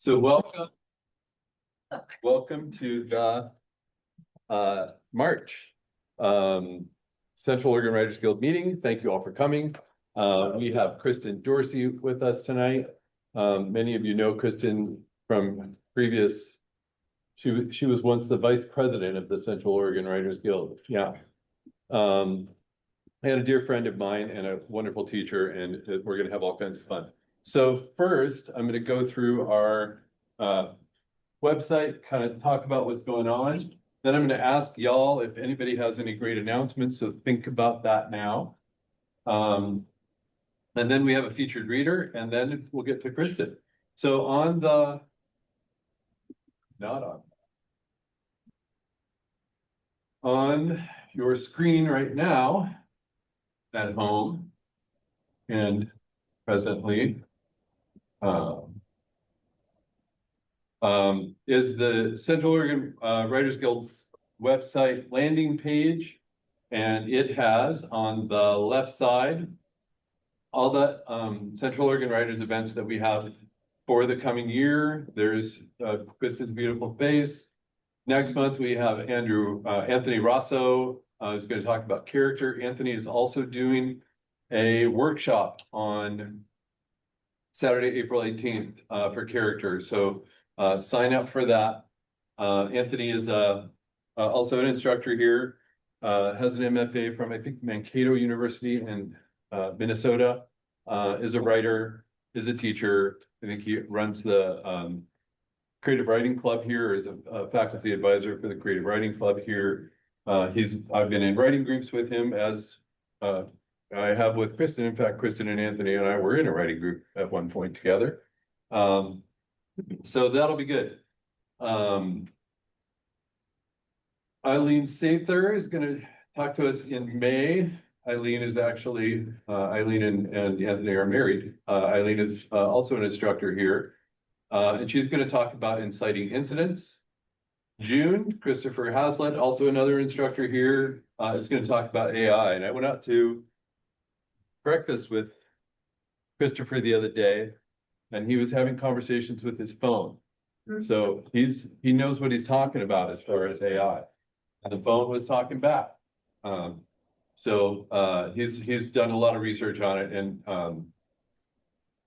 So welcome to the March Central Oregon Writers Guild meeting. Thank you all for coming. We have Kristin Dorsey with us tonight. Many of you know Kristin from previous. She was once the vice president of the Central Oregon Writers Guild. Yeah. And a dear friend of mine and a wonderful teacher, and we're going to have all kinds of fun. So first, I'm going to go through our website, kind of talk about what's going on. Then I'm going to ask y'all if anybody has any great announcements, so think about that now. And then we have a featured reader, and then we'll get to Kristin. So on your screen right now at home and presently is the Central Oregon Writers Guild website landing page, and it has on the left side all the Central Oregon Writers events that we have for the coming year. There's Kristin's beautiful face. Next month we have Anthony Rosso is going to talk about character. Anthony is also doing a workshop on Saturday, April 18th for character. So sign up for that. Anthony is also an instructor here, has an MFA from, I think, Mankato University in Minnesota, is a writer, is a teacher. I think he runs the Creative Writing Club here, is a faculty advisor for the Creative Writing Club here. I've been in writing groups with him, as I have with Kristin. In fact, Kristin and Anthony and I were in a writing group at one point together. So that'll be good. Eileen Sather is going to talk to us in May. Eileen is actually, Eileen and Anthony are married. Eileen is also an instructor here. And she's going to talk about inciting incidents. June, Christopher Haslett, also another instructor here, is going to talk about AI. And I went out to breakfast with Christopher the other day, and he was having conversations with his phone. So he knows what he's talking about as far as AI. And the phone was talking back. So he's done a lot of research on it and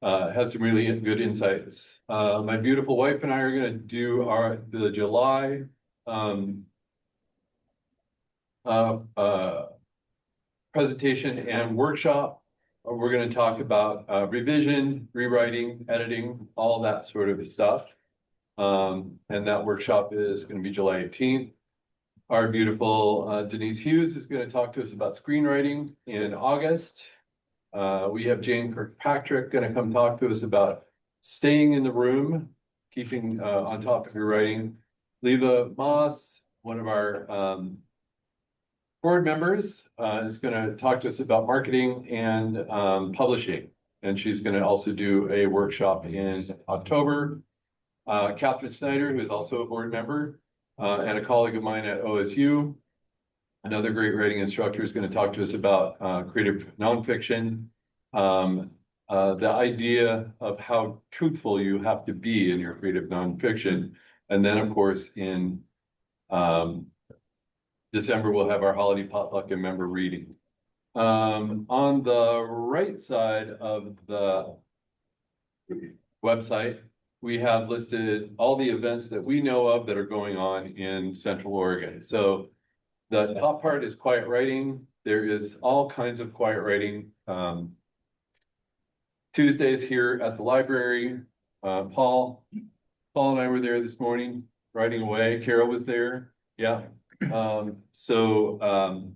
has some really good insights. My beautiful wife and I are going to do the July presentation and workshop. We're going to talk about revision, rewriting, editing, all that sort of stuff. And that workshop is going to be July 18th. Our beautiful Denise Hughes is going to talk to us about screenwriting in August. We have Jane Kirkpatrick going to come talk to us about staying in the room, keeping on top of your writing. Leva Moss, one of our board members, is going to talk to us about marketing and publishing. And she's going to also do a workshop in October. Catherine Snyder, who is also a board member and a colleague of mine at OSU, another great writing instructor, is going to talk to us about creative nonfiction, the idea of how truthful you have to be in your creative nonfiction. And then, of course, in December, we'll have our holiday potluck and member reading. On the right side of the website, we have listed all the events that we know of that are going on in Central Oregon. So the top part is quiet writing. There is all kinds of quiet writing. Tuesdays here at the library. Paul and I were there this morning, writing away. Carol was there. Yeah.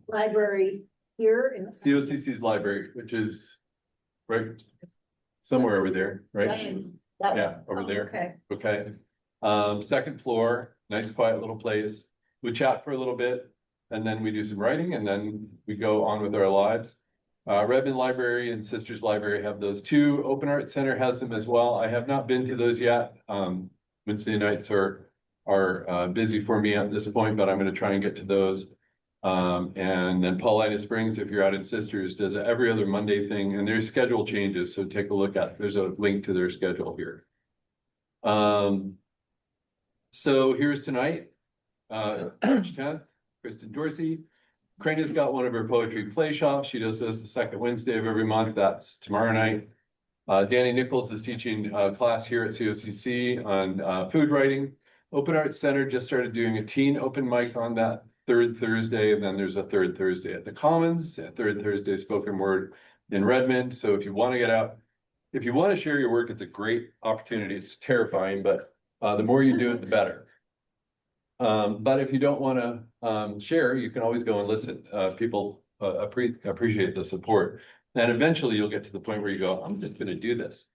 Library here in COCC's library, which is right somewhere over there, right? Yeah, over there. Okay. Second floor, nice quiet little place. We chat for a little bit, and then we do some writing, and then we go on with our lives. Redmond Library and Sisters Library have those too. Open Art Center has them as well. I have not been to those yet. Wednesday nights are busy for me at this point, but I'm going to try and get to those. And then Paulina Springs, if you're out in Sisters, does every other Monday thing, and their schedule changes. So take a look at, there's a link to their schedule here. So here's tonight, March 10th, Kristin Dorsey. Krina's got one of her poetry play shops. She does this the second Wednesday of every month. That's tomorrow night. Danny Nichols is teaching a class here at COCC on food writing. Open Arts Center just started doing a teen open mic on that third Thursday, and then there's a third Thursday at the Commons, a third Thursday spoken word in Redmond. So if you want to get out, if you want to share your work, it's a great opportunity. It's terrifying, but the more you do it, the better. But if you don't want to share, you can always go and listen. People appreciate the support. And eventually you'll get to the point where you go, I'm just going to do this.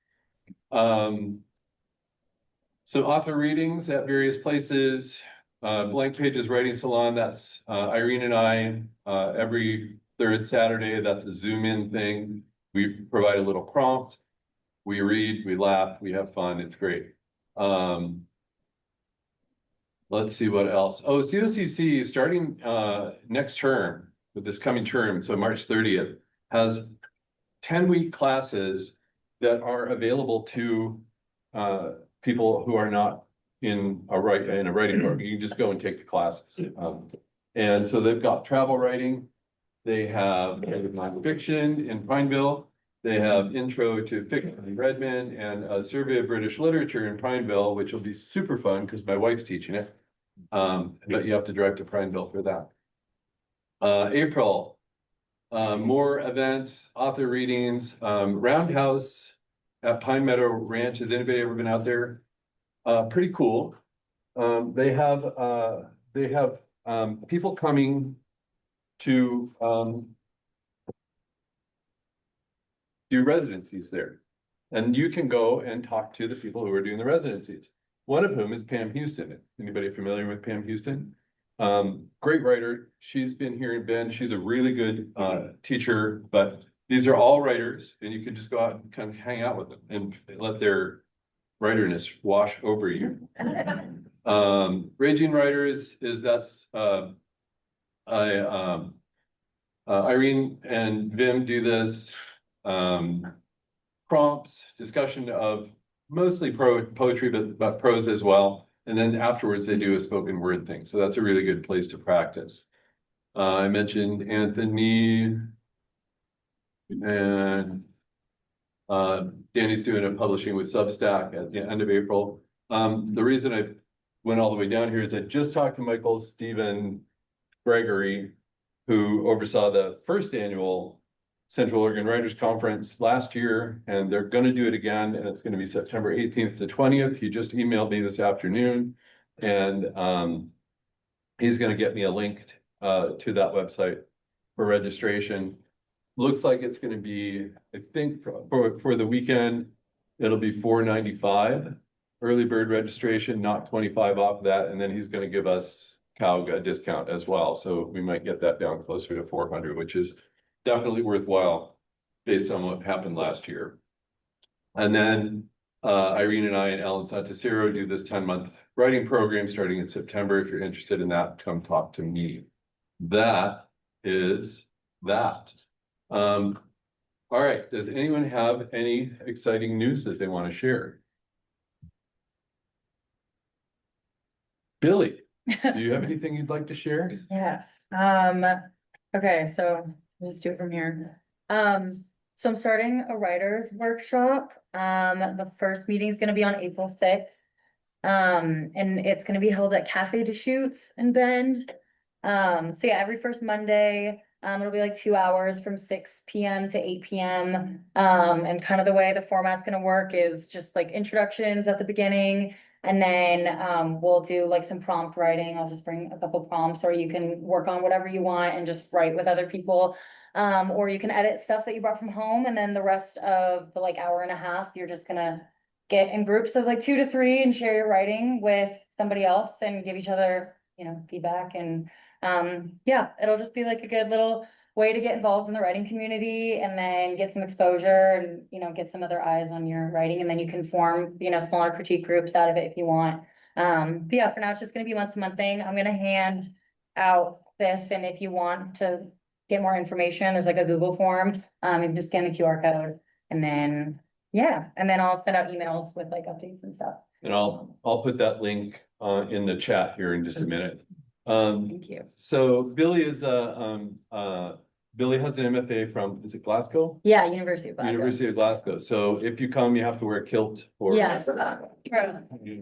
So author readings at various places, Blank Pages Writing Salon, that's Irene and I, every third Saturday, that's a Zoom in thing. We provide a little prompt. We read, we laugh, we have fun. It's great. Let's see what else. Oh, COCC starting next term, with this coming term, so March 30th, has 10-week classes that are available to people who are not in a writing program. You can just go and take the classes. And so they've got travel writing, they have nonfiction in Pineville, they have intro to fiction in Redmond, and a survey of British literature in Pineville, which will be super fun because my wife's teaching it. But you have to drive to Pineville for that. April, more events, author readings, Roundhouse at Pine Meadow Ranch. Has anybody ever been out there? Pretty cool. They have people coming to do residencies there. And you can go and talk to the people who are doing the residencies. One of whom is Pam Houston. Anybody familiar with Pam Houston? Great writer. She's been here in Bend. She's a really good teacher, but these are all writers, and you can just go out and kind of hang out with them and let their writerness wash over you. Raging Writers is Irene and Vim do this. Prompts, discussion of mostly poetry, but prose as well. And then afterwards they do a spoken word thing. So that's a really good place to practice. I mentioned Anthony, and Danny's doing a publishing with Substack at the end of April. The reason I went all the way down here is I just talked to Michael Stephen Gregory, who oversaw the first annual Central Oregon Writers Conference last year, and they're going to do it again, and it's going to be September 18th to 20th. He just emailed me this afternoon, and he's going to get me a link to that website for registration. Looks like it's going to be, I think, for the weekend, it'll be $4.95 early bird registration, not 25 off that, and then he's going to give us COWG a discount as well, so we might get that down closer to 400, which is definitely worthwhile based on what happened last year. And then Irene and I and Ellen Santasero do this 10-month writing program starting in September. If you're interested in that, come talk to me. That is that. All right, does anyone have any exciting news that they want to share? Billy, do you have anything you'd like to share? Yes. Okay, so I'll just do it from here. So I'm starting a writer's workshop. The first meeting is gonna be on April 6th. And it's gonna be held at Cafe Deschutes in Bend. So yeah, every first Monday, it'll be like 2 hours from 6 p.m. to 8 p.m. And kind of the way the format's gonna work is just like introductions at the beginning. And then we'll do like some prompt writing. I'll just bring a couple prompts, or you can work on whatever you want and just write with other people. Or you can edit stuff that you brought from home. And then the rest of the like hour and a half, you're just gonna get in groups of like 2 to 3 and share your writing with somebody else and give each other, feedback. And yeah, it'll just be like a good little way to get involved in the writing community and then get some exposure and, get some other eyes on your writing. And then you can form, smaller critique groups out of it if you want. But yeah, for now, it's just going to be a month-to-month thing. I'm going to hand out this. And if you want to get more information, there's like a Google form. You can just scan the QR code and then, yeah. And then I'll send out emails with like updates and stuff. And I'll put that link in the chat here in just a minute. Thank you. So Billy is Billy has an MFA from, is it Glasgow? Yeah, University of Glasgow. University of Glasgow. So if you come, you have to wear a kilt or. Yes.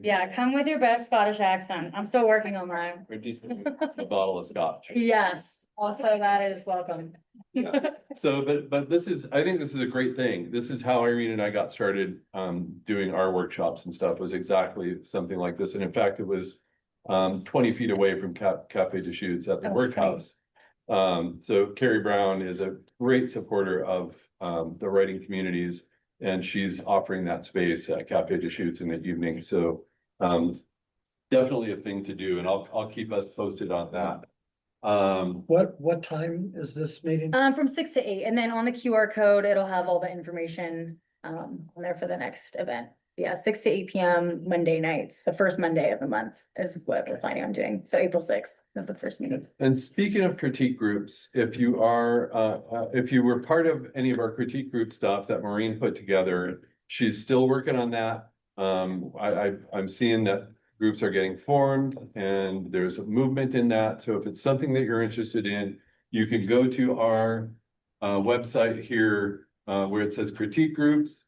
Yeah, come with your best Scottish accent. I'm still working on mine. Or just a bottle of scotch. Yes, also that is welcome. So, but this is, I think this is a great thing. This is how Irene and I got started, doing our workshops and stuff, was exactly something like this. And in fact, it was 20 feet away from Cafe de Chutes at the Oh, workhouse. So Carrie Brown is a great supporter of the writing communities, and she's offering that space at Cafe de Chutes in the evening. So definitely a thing to do, and I'll keep us posted on that. What time is this meeting? From 6 to 8, and then on the QR code, it'll have all the information on there for the next event. Yeah, 6 to 8 p.m. Monday nights, the first Monday of the month is what we're planning on doing. So April 6th is the first meeting. And speaking of critique groups, if you were part of any of our critique group stuff that Maureen put together, she's still working on that. I'm seeing that groups are getting formed and there's a movement in that. So if it's something that you're interested in, you can go to our website here where it says critique groups,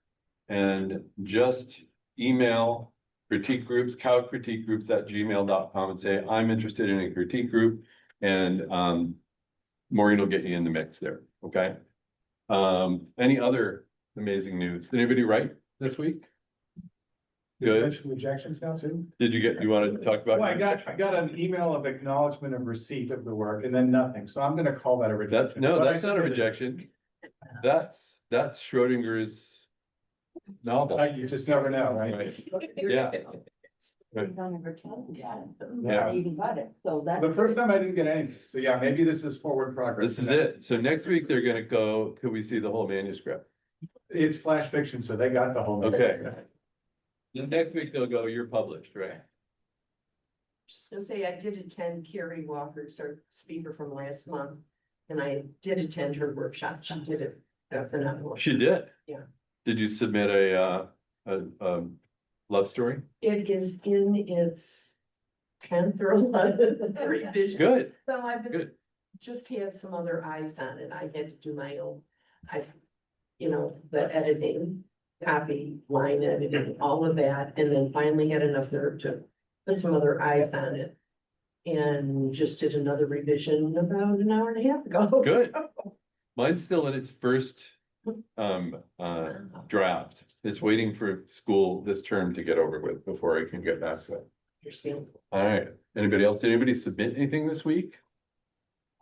and just email critique groups, COWG critique groups at gmail.com, and say, I'm interested in a critique group, and Maureen will get you in the mix there. Okay. Any other amazing news? Did anybody write this week? Good. Rejections now too? Did you want to talk about? Well, I got an email of acknowledgement of receipt of the work and then nothing, so I'm gonna call that a rejection. No, But I that's not a submitted. rejection. That's Schrodinger's novel. You just never know, right? Right. Yeah. Right. Yeah. Even got it, so that's. The first time I didn't get anything, so yeah, maybe this is forward progress. This is it. So next week they're gonna go, could we see the whole manuscript? It's flash fiction, so they got the whole. Okay. Then next week they'll go, you're published, right? Just gonna say, I did attend Carrie Walker's, our speaker from last month, and I did attend her workshop. She did it phenomenal. She did. Yeah. Did you submit a love story? It is in its 10th or 11th revision. Good, So I've been, good. just had some other eyes on it. I had to do my own, the editing, copy, line editing, all of that, and then finally had enough nerve to put some other eyes on it. And just did another revision about an hour and a half ago. Good. Mine's still in its first draft. It's waiting for school this term to get over with before I can get back to it. Understand. All right. Anybody else? Did anybody submit anything this week?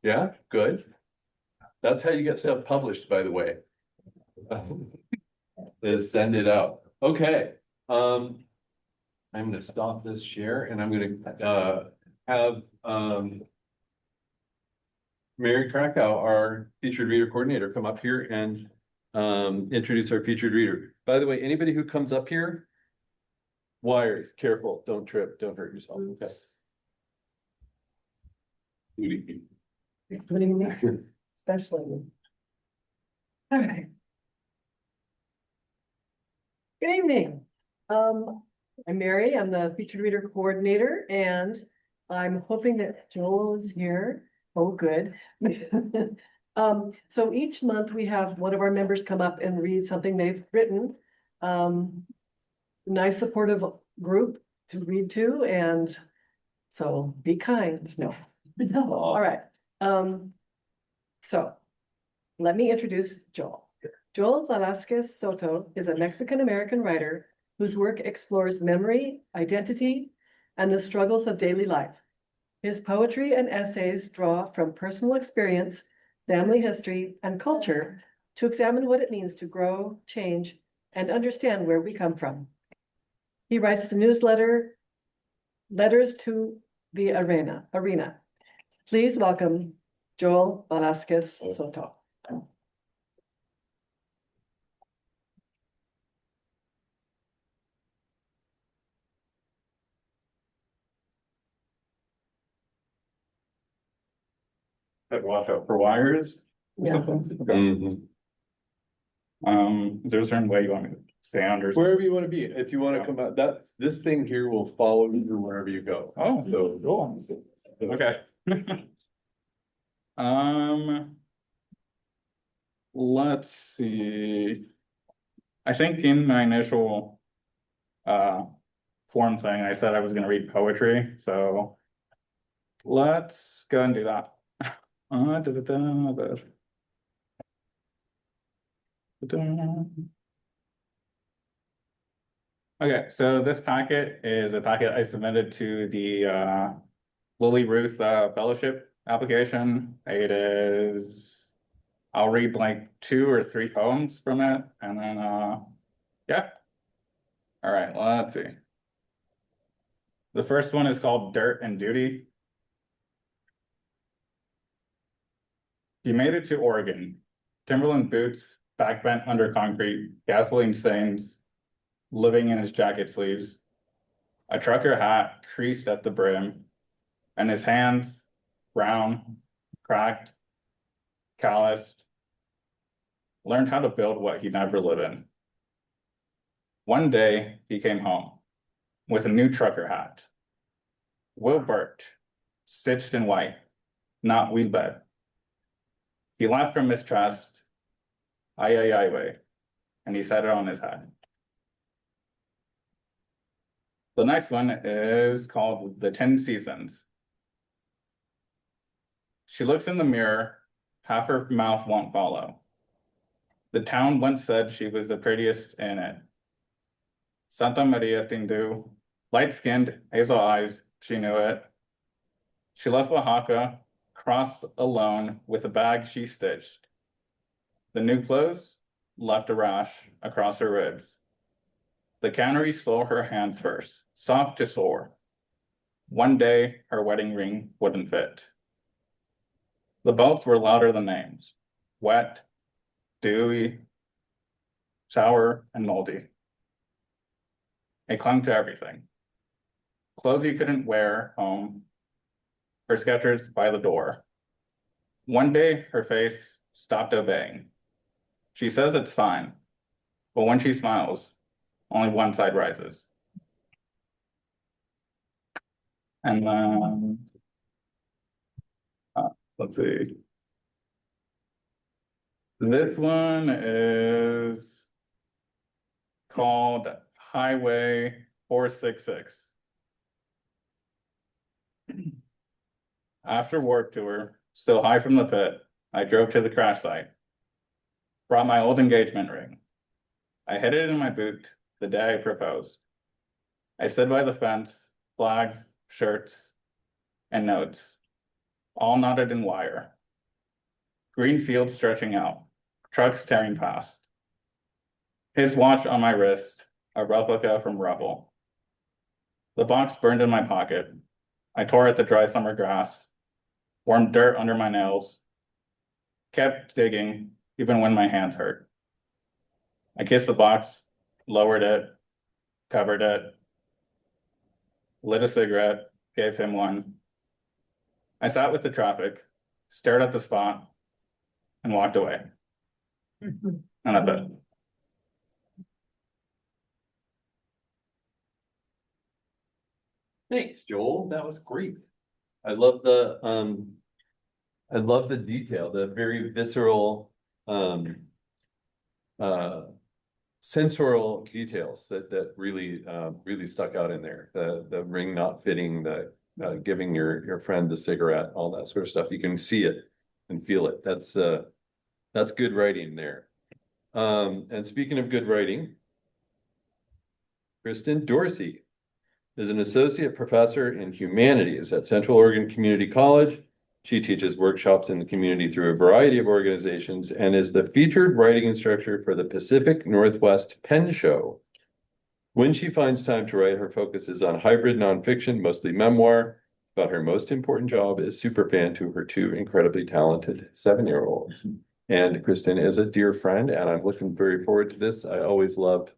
Yeah, good. That's how you get stuff published, by the way. Is send it out. Okay. I'm gonna stop this share and I'm gonna have Mary Krakow, our featured reader coordinator, come up here and introduce our featured reader. By the way, anybody who comes up here, wires, careful, don't trip, don't hurt yourself. Okay. Including me, especially. Okay. Good evening. I'm Mary. I'm the featured reader coordinator, and I'm hoping that Joel is here. Oh, good. So each month we have one of our members come up and read something they've written. Nice supportive group to read to, and so be kind. No. All right. So let me introduce Joel. Joel Velasquez Soto is a Mexican-American writer whose work explores memory, identity, and the struggles of daily life. His poetry and essays draw from personal experience, family history, and culture to examine what it means to grow, change, and understand where we come from. He writes the newsletter, Letters to the Arena. Please welcome Joel Velasquez Soto. Watch out for wires or Yeah. something? Okay. Mhm. Is there a certain way you want me to stand or something. Wherever you wanna be, if you wanna Yeah. come out, this thing here will follow you wherever you go. Oh, So, cool. Okay. Um, let's see. I think in my initial form thing, I said I was gonna read poetry, so let's go and do that. Okay, so this packet is a packet I submitted to the Lily Ruth Fellowship application. It is, I'll read like 2 or 3 poems from it, and then yeah. All right, well, let's see. The first one is called Dirt and Duty. He made it to Oregon. Timberland boots, back bent under concrete, gasoline stains, living in his jacket sleeves. A trucker hat creased at the brim, and his hands, brown, cracked, calloused, learned how to build what he'd never live in. One day, he came home with a new trucker hat. Wilbert, stitched in white, not wheelbed. He laughed from mistrust, ay way, and he set it on his head. The next one is called The 10 Seasons. She looks in the mirror, half her mouth won't follow. The town once said she was the prettiest in it. Santa Maria Tindu, light-skinned, hazel eyes, she knew it. She left Oaxaca, crossed alone with a bag she stitched. The new clothes left a rash across her ribs. The cannery stole her hands first, soft to sore. One day, her wedding ring wouldn't fit. The belts were louder than names, wet, dewy, sour, and moldy. It clung to everything. Clothes you couldn't wear home, her Skechers by the door. One day, her face stopped obeying. She says it's fine, but when she smiles, only one side rises. And then, let's see. This one is called Highway 466. After work tour, still high from the pit, I drove to the crash site. Brought my old engagement ring. I hid it in my boot the day I proposed. I stood by the fence, flags, shirts, and notes, all knotted in wire. Green fields stretching out, trucks tearing past. His watch on my wrist, a replica from rubble. The box burned in my pocket. I tore at the dry summer grass, warm dirt under my nails, kept digging even when my hands hurt. I kissed the box, lowered it, covered it, lit a cigarette, gave him one. I sat with the traffic, stared at the spot, and walked away. And that's it. thanks, Joel, that was great. I love the detail, the very visceral, sensorial details that really, really stuck out in there. The ring not fitting, the giving your friend the cigarette, all that sort of stuff. You can see it and feel it. That's good writing there. And speaking of good writing, Kristin Dorsey is an associate professor in humanities at Central Oregon Community College. She teaches workshops in the community through a variety of organizations and is the featured writing instructor for the Pacific Northwest Pen Show. When she finds time to write, her focus is on hybrid nonfiction, mostly memoir, but her most important job is superfan to her 2 incredibly talented 7-year-olds. And Kristin is a dear friend, and I'm looking very forward to this. I always loved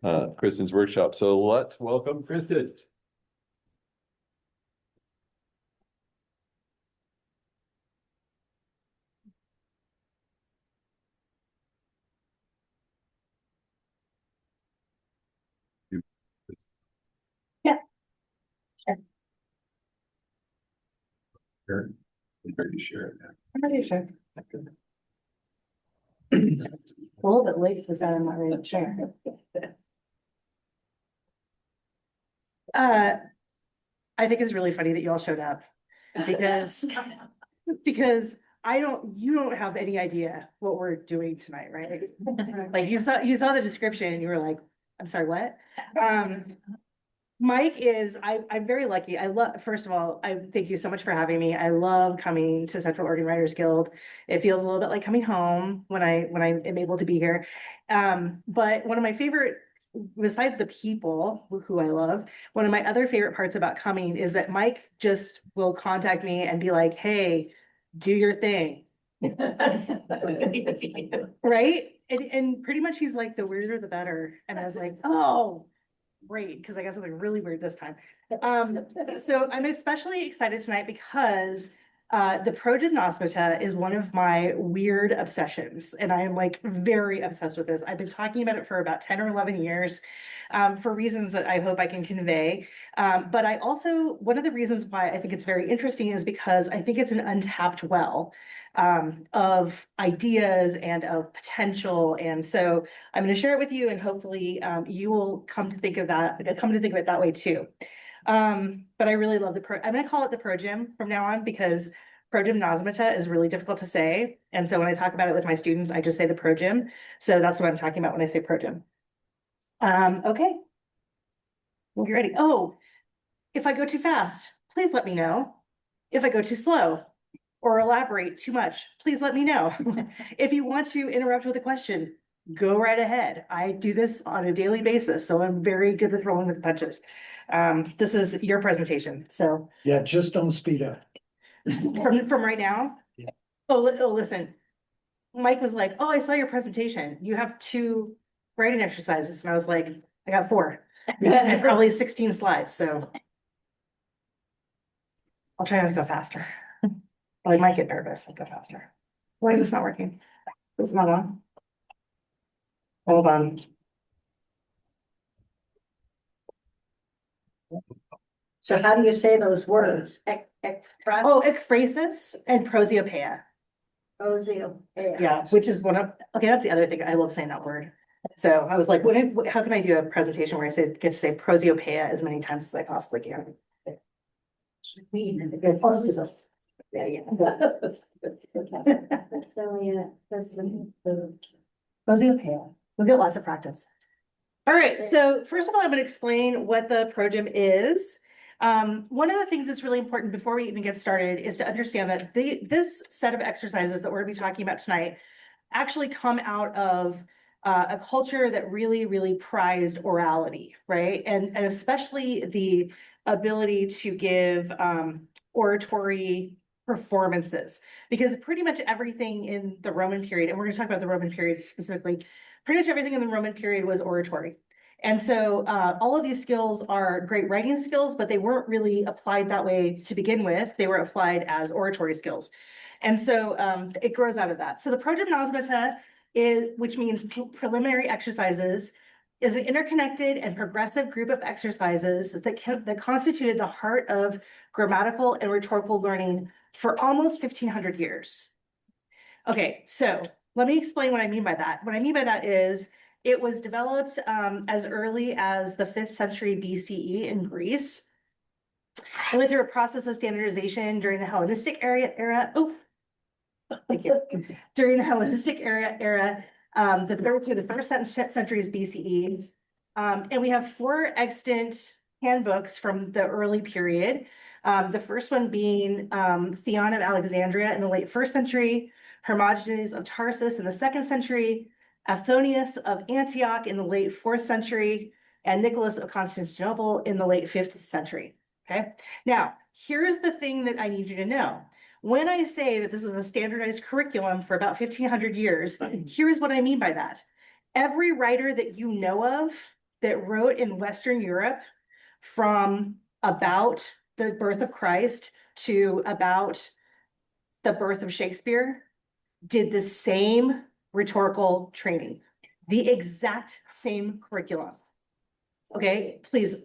Kristin's workshop. So let's welcome Kristin. I'm pretty sure. I'm pretty sure. A little bit late because I'm not ready to share. I think it's really funny that you all showed up because, because you don't have any idea what we're doing tonight, right? Like you saw the description and you were like, I'm sorry, what? Mike I'm very lucky. First of all, I thank you so much for having me. I love coming to Central Oregon Writers Guild. It feels a little bit like coming home when I am able to be here. But one of my favorite, besides the people who I love, one of my other favorite parts about coming is that Mike just will contact me and be like, hey, do your thing. Right? And pretty much he's like, the weirder the better. And I was like, oh, great, because I got something really weird this time. So I'm especially excited tonight because the progymnosmata is one of my weird obsessions, and I am like very obsessed with this. I've been talking about it for about 10 or 11 years for reasons that I hope I can convey. But I also, one of the reasons why I think it's very interesting is because I think it's an untapped well of ideas and of potential. And so I'm going to share it with you, and hopefully you will come to think of it that way too. But I really love I'm going to call it the progym from now on because progymnosmata is really difficult to say. And so when I talk about it with my students, I just say the progym. So that's what I'm talking about when I say progym. Okay. We'll get ready. Oh, if I go too fast, please let me know. If I go too slow or elaborate too much, please let me know. If you want to interrupt with a question, go right ahead. I do this on a daily basis, so I'm very good with rolling with the punches. This is your presentation, so. Yeah, just don't speed up. From right now? Yeah. Oh, listen. Mike was like, oh, I saw your presentation. You have 2 writing exercises. And I was like, I got 4. And probably 16 slides, so. I'll try not to go faster. But I might get nervous and go faster. Why is this not working? This is not on. Hold on. So how do you say those words? Oh, ekphrasis and prosiopeia. Yeah, which is okay, that's the other thing. I love saying that word. So I was like, how can I do a presentation where I get to say prosiopeia as many times as I possibly can? Yeah, yeah. So, yeah, that's the. Prosiopeia. We'll get lots of practice. All right, so first of all, I'm going to explain what the progym is. One of the things that's really important before we even get started is to understand that this set of exercises that we're going to be talking about tonight actually come out of a culture that really, really prized orality, right? And especially the ability to give oratory performances, because pretty much everything in the Roman period, and we're going to talk about the Roman period specifically, pretty much everything in the Roman period was oratory. And so all of these skills are great writing skills, but they weren't really applied that way to begin with. They were applied as oratory skills. And so it grows out of that. So the progymnosmata, which means preliminary exercises, is an interconnected and progressive group of exercises that constituted the heart of grammatical and rhetorical learning for almost 1,500 years. Okay, so let me explain what I mean by that. What I mean by that is it was developed as early as the 5th century BCE in Greece. It went through a process of standardization during the Hellenistic era. Oh, thank you. During the Hellenistic era, the 3rd through the 1st centuries BCE. And we have 4 extant handbooks from the early period. The first one being Theon of Alexandria in the late 1st century, Hermogenes of Tarsus in the 2nd century, Aphthonius of Antioch in the late 4th century, and Nicholas of Constantinople in the late 5th century. Okay, now here's the thing that I need you to know. When I say that this was a standardized curriculum for about 1,500 years, here's what I mean by that. Every writer that you know of that wrote in Western Europe from about the birth of Christ to about the birth of Shakespeare did the same rhetorical training, the exact same curriculum. Okay, please,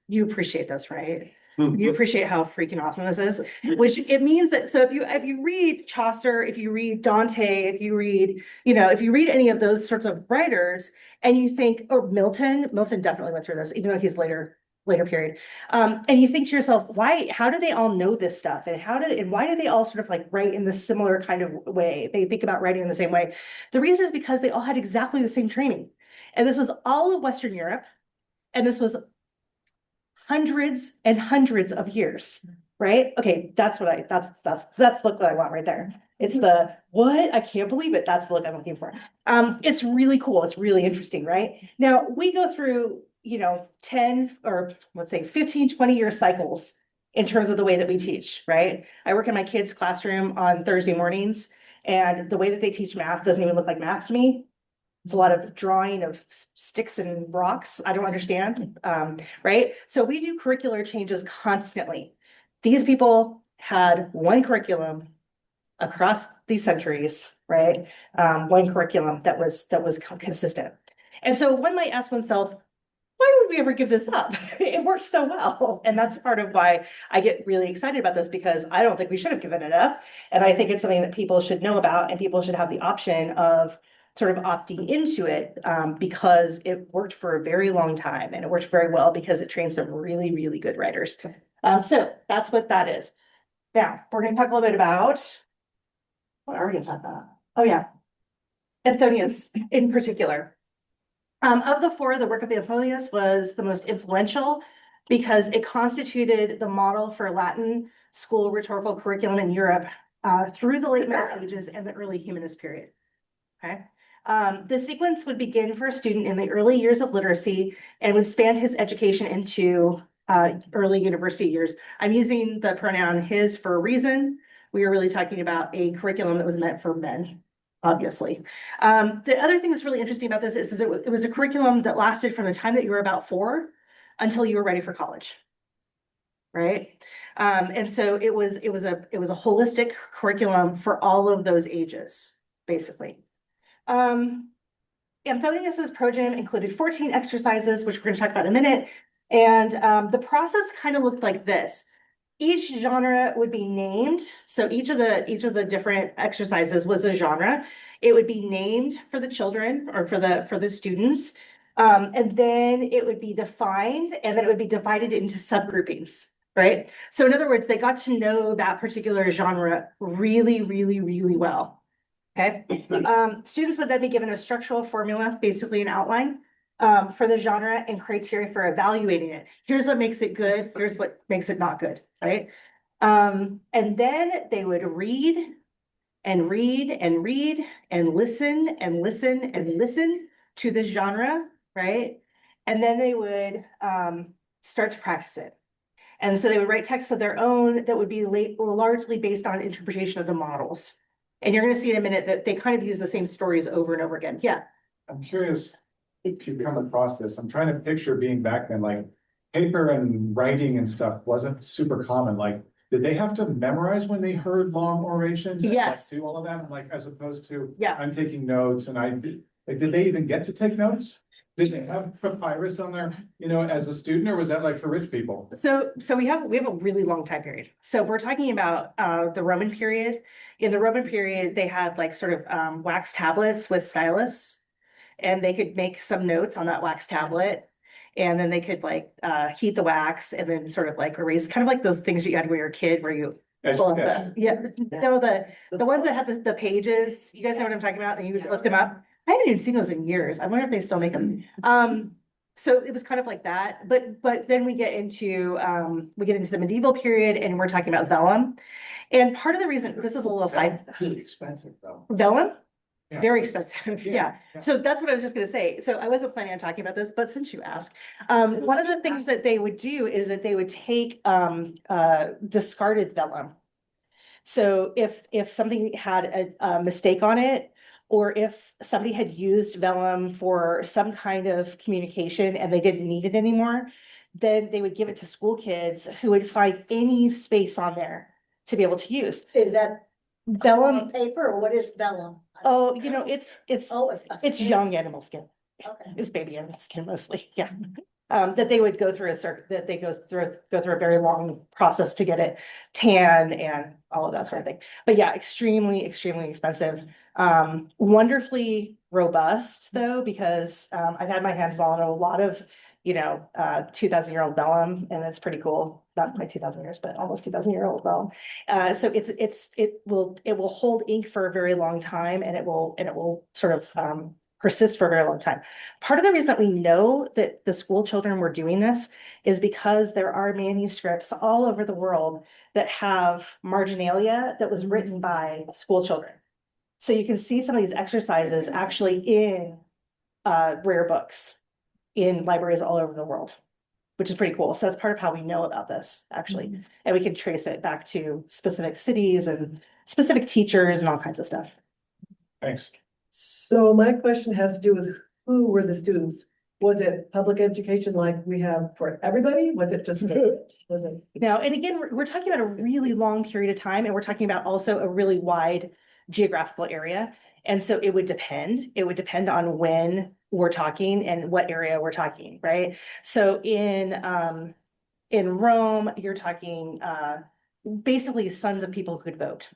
you appreciate this, right? You appreciate how freaking awesome this is, which it means that, so if you read Chaucer, if you read Dante, if you read, if you read any of those sorts of writers and you think, or Milton definitely went through this, even though he's later period. And you think to yourself, how do they all know this stuff? And why do they all sort of like write in this similar kind of way? They think about writing in the same way. The reason is because they all had exactly the same training. And this was all of Western Europe. And this was hundreds and hundreds of years, right? Okay, that's the look that I want right there. It's the, what? I can't believe it. That's the look I'm looking for. It's really cool. It's really interesting, right? Now we go through, 10 or let's say 15, 20-year cycles in terms of the way that we teach, right? I work in my kids' classroom on Thursday mornings, and the way that they teach math doesn't even look like math to me. It's a lot of drawing of sticks and rocks. I don't understand, right? So we do curricular changes constantly. These people had one curriculum across these centuries, right? One curriculum that was consistent. And so one might ask oneself, why would we ever give this up? It works so well. And that's part of why I get really excited about this, because I don't think we should have given it up. And I think it's something that people should know about, and people should have the option of sort of opting into it, because it worked for a very long time, and it worked very well because it trained some really, really good writers. So that's what that is. Now, we're going to talk a little bit about, what are we going to talk about? Oh yeah, Anthonius in particular. Of the four, the work of Anthonius was the most influential because it constituted the model for Latin school rhetorical curriculum in Europe through the late Middle Ages and the early humanist period. Okay. The sequence would begin for a student in the early years of literacy and would span his education into early university years. I'm using the pronoun his for a reason. We are really talking about a curriculum that was meant for men, obviously. The other thing that's really interesting about this is it was a curriculum that lasted from the time that you were about 4 until you were ready for college. Right. And so it was a holistic curriculum for all of those ages, basically. Anthonius's program included 14 exercises, which we're going to talk about in a minute. And the process kind of looked like this. Each genre would be named. So each of the different exercises was a genre. It would be named for the children or for the students. And then it would be defined, and then it would be divided into subgroupings, right? So in other words, they got to know that particular genre really, really, really well. Okay. Students would then be given a structural formula, basically an outline for the genre and criteria for evaluating it. Here's what makes it good. Here's what makes it not good, right? And then they would read and read and read and listen and listen and listen to the genre, right? And then they would start to practice it. And so they would write texts of their own that would be largely based on interpretation of the models. And you're going to see in a minute that they kind of use the same stories over and over again. Yeah. I'm curious if you've come across this. I'm trying to picture being back then, like paper and writing and stuff wasn't super common. Like, did they have to memorize when they heard long orations? And, Yes. like, do all of that, like, as opposed to, Yeah. I'm taking notes, and did they even get to take notes? Did they have papyrus on their, as a student, or was that like for rich people? So we have a really long time period. So we're talking about the Roman period. In the Roman period, they had like sort of wax tablets with stylus, and they could make some notes on that wax tablet. And then they could like heat the wax and then sort of like erase, kind of like those things you had when you were a kid where you pull up the ones that had the pages. You guys know what I'm talking about? And you look them up. I haven't even seen those in years. I wonder if they still make them. So it was kind of like that, but then we get into the medieval period, and we're talking about vellum. And part of the reason, this is a little side. Really expensive though. Vellum? Yeah. Very expensive, yeah. So that's what I was just gonna say. So I wasn't planning on talking about this, but since you asked, one of the things that they would do is that they would take discarded vellum. So if something had a mistake on it, or if somebody had used vellum for some kind of communication and they didn't need it anymore, then they would give it to school kids who would find any space on there to be able to use. Is that Vellum, paper or what is vellum? oh, it's Oh, young animal skin. Okay. It's baby animal skin mostly, yeah. that they would go through that they go through a very long process to get it tan and all of that sort of thing. But yeah, extremely, extremely expensive. Wonderfully robust though, because I've had my hands on a lot of, 2,000-year-old vellum, and it's pretty cool. Not quite 2,000 years, but almost 2,000-year-old vellum. So it will hold ink for a very long time, and it will sort of persist for a very long time. Part of the reason that we know that the school children were doing this is because there are manuscripts all over the world that have marginalia that was written by school children. So you can see some of these exercises actually in rare books in libraries all over the world, which is pretty cool. So that's part of how we know about this, actually. And we can trace it back to specific cities and specific teachers and all kinds of stuff. Thanks. So my question has to do with who were the students? Was it public education like we have for everybody? Was it just, was it? Now, and again, we're talking about a really long period of time, and we're talking about also a really wide geographical area. And so it would depend on when we're talking and what area we're talking, right? So in Rome, you're talking basically sons of people who could vote.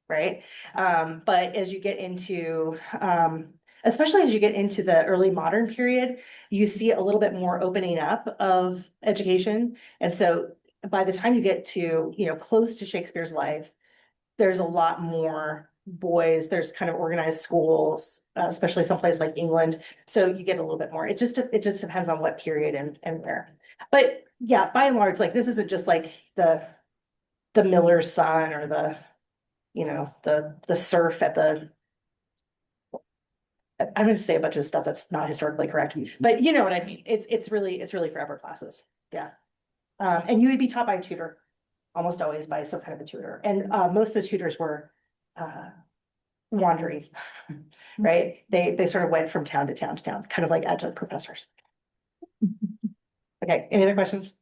Right? But as you get into especially as you get into the early modern period, you see a little bit more opening up of education. And so by the time you get to, close to Shakespeare's life, there's a lot more boys, there's kind of organized schools, especially someplace like England. So you get a little bit more. It just depends on what period and where. But yeah, by and large, like this isn't just like the miller's son or the serf at the, I'm going to say a bunch of stuff that's not historically correct, but you know what I mean? It's really for upper classes. Yeah. And you would be taught by a tutor, almost always by some kind of a tutor. And most of the tutors were wandering, right? They sort of went from town to town to town, kind of like adjunct professors. Okay, any other questions?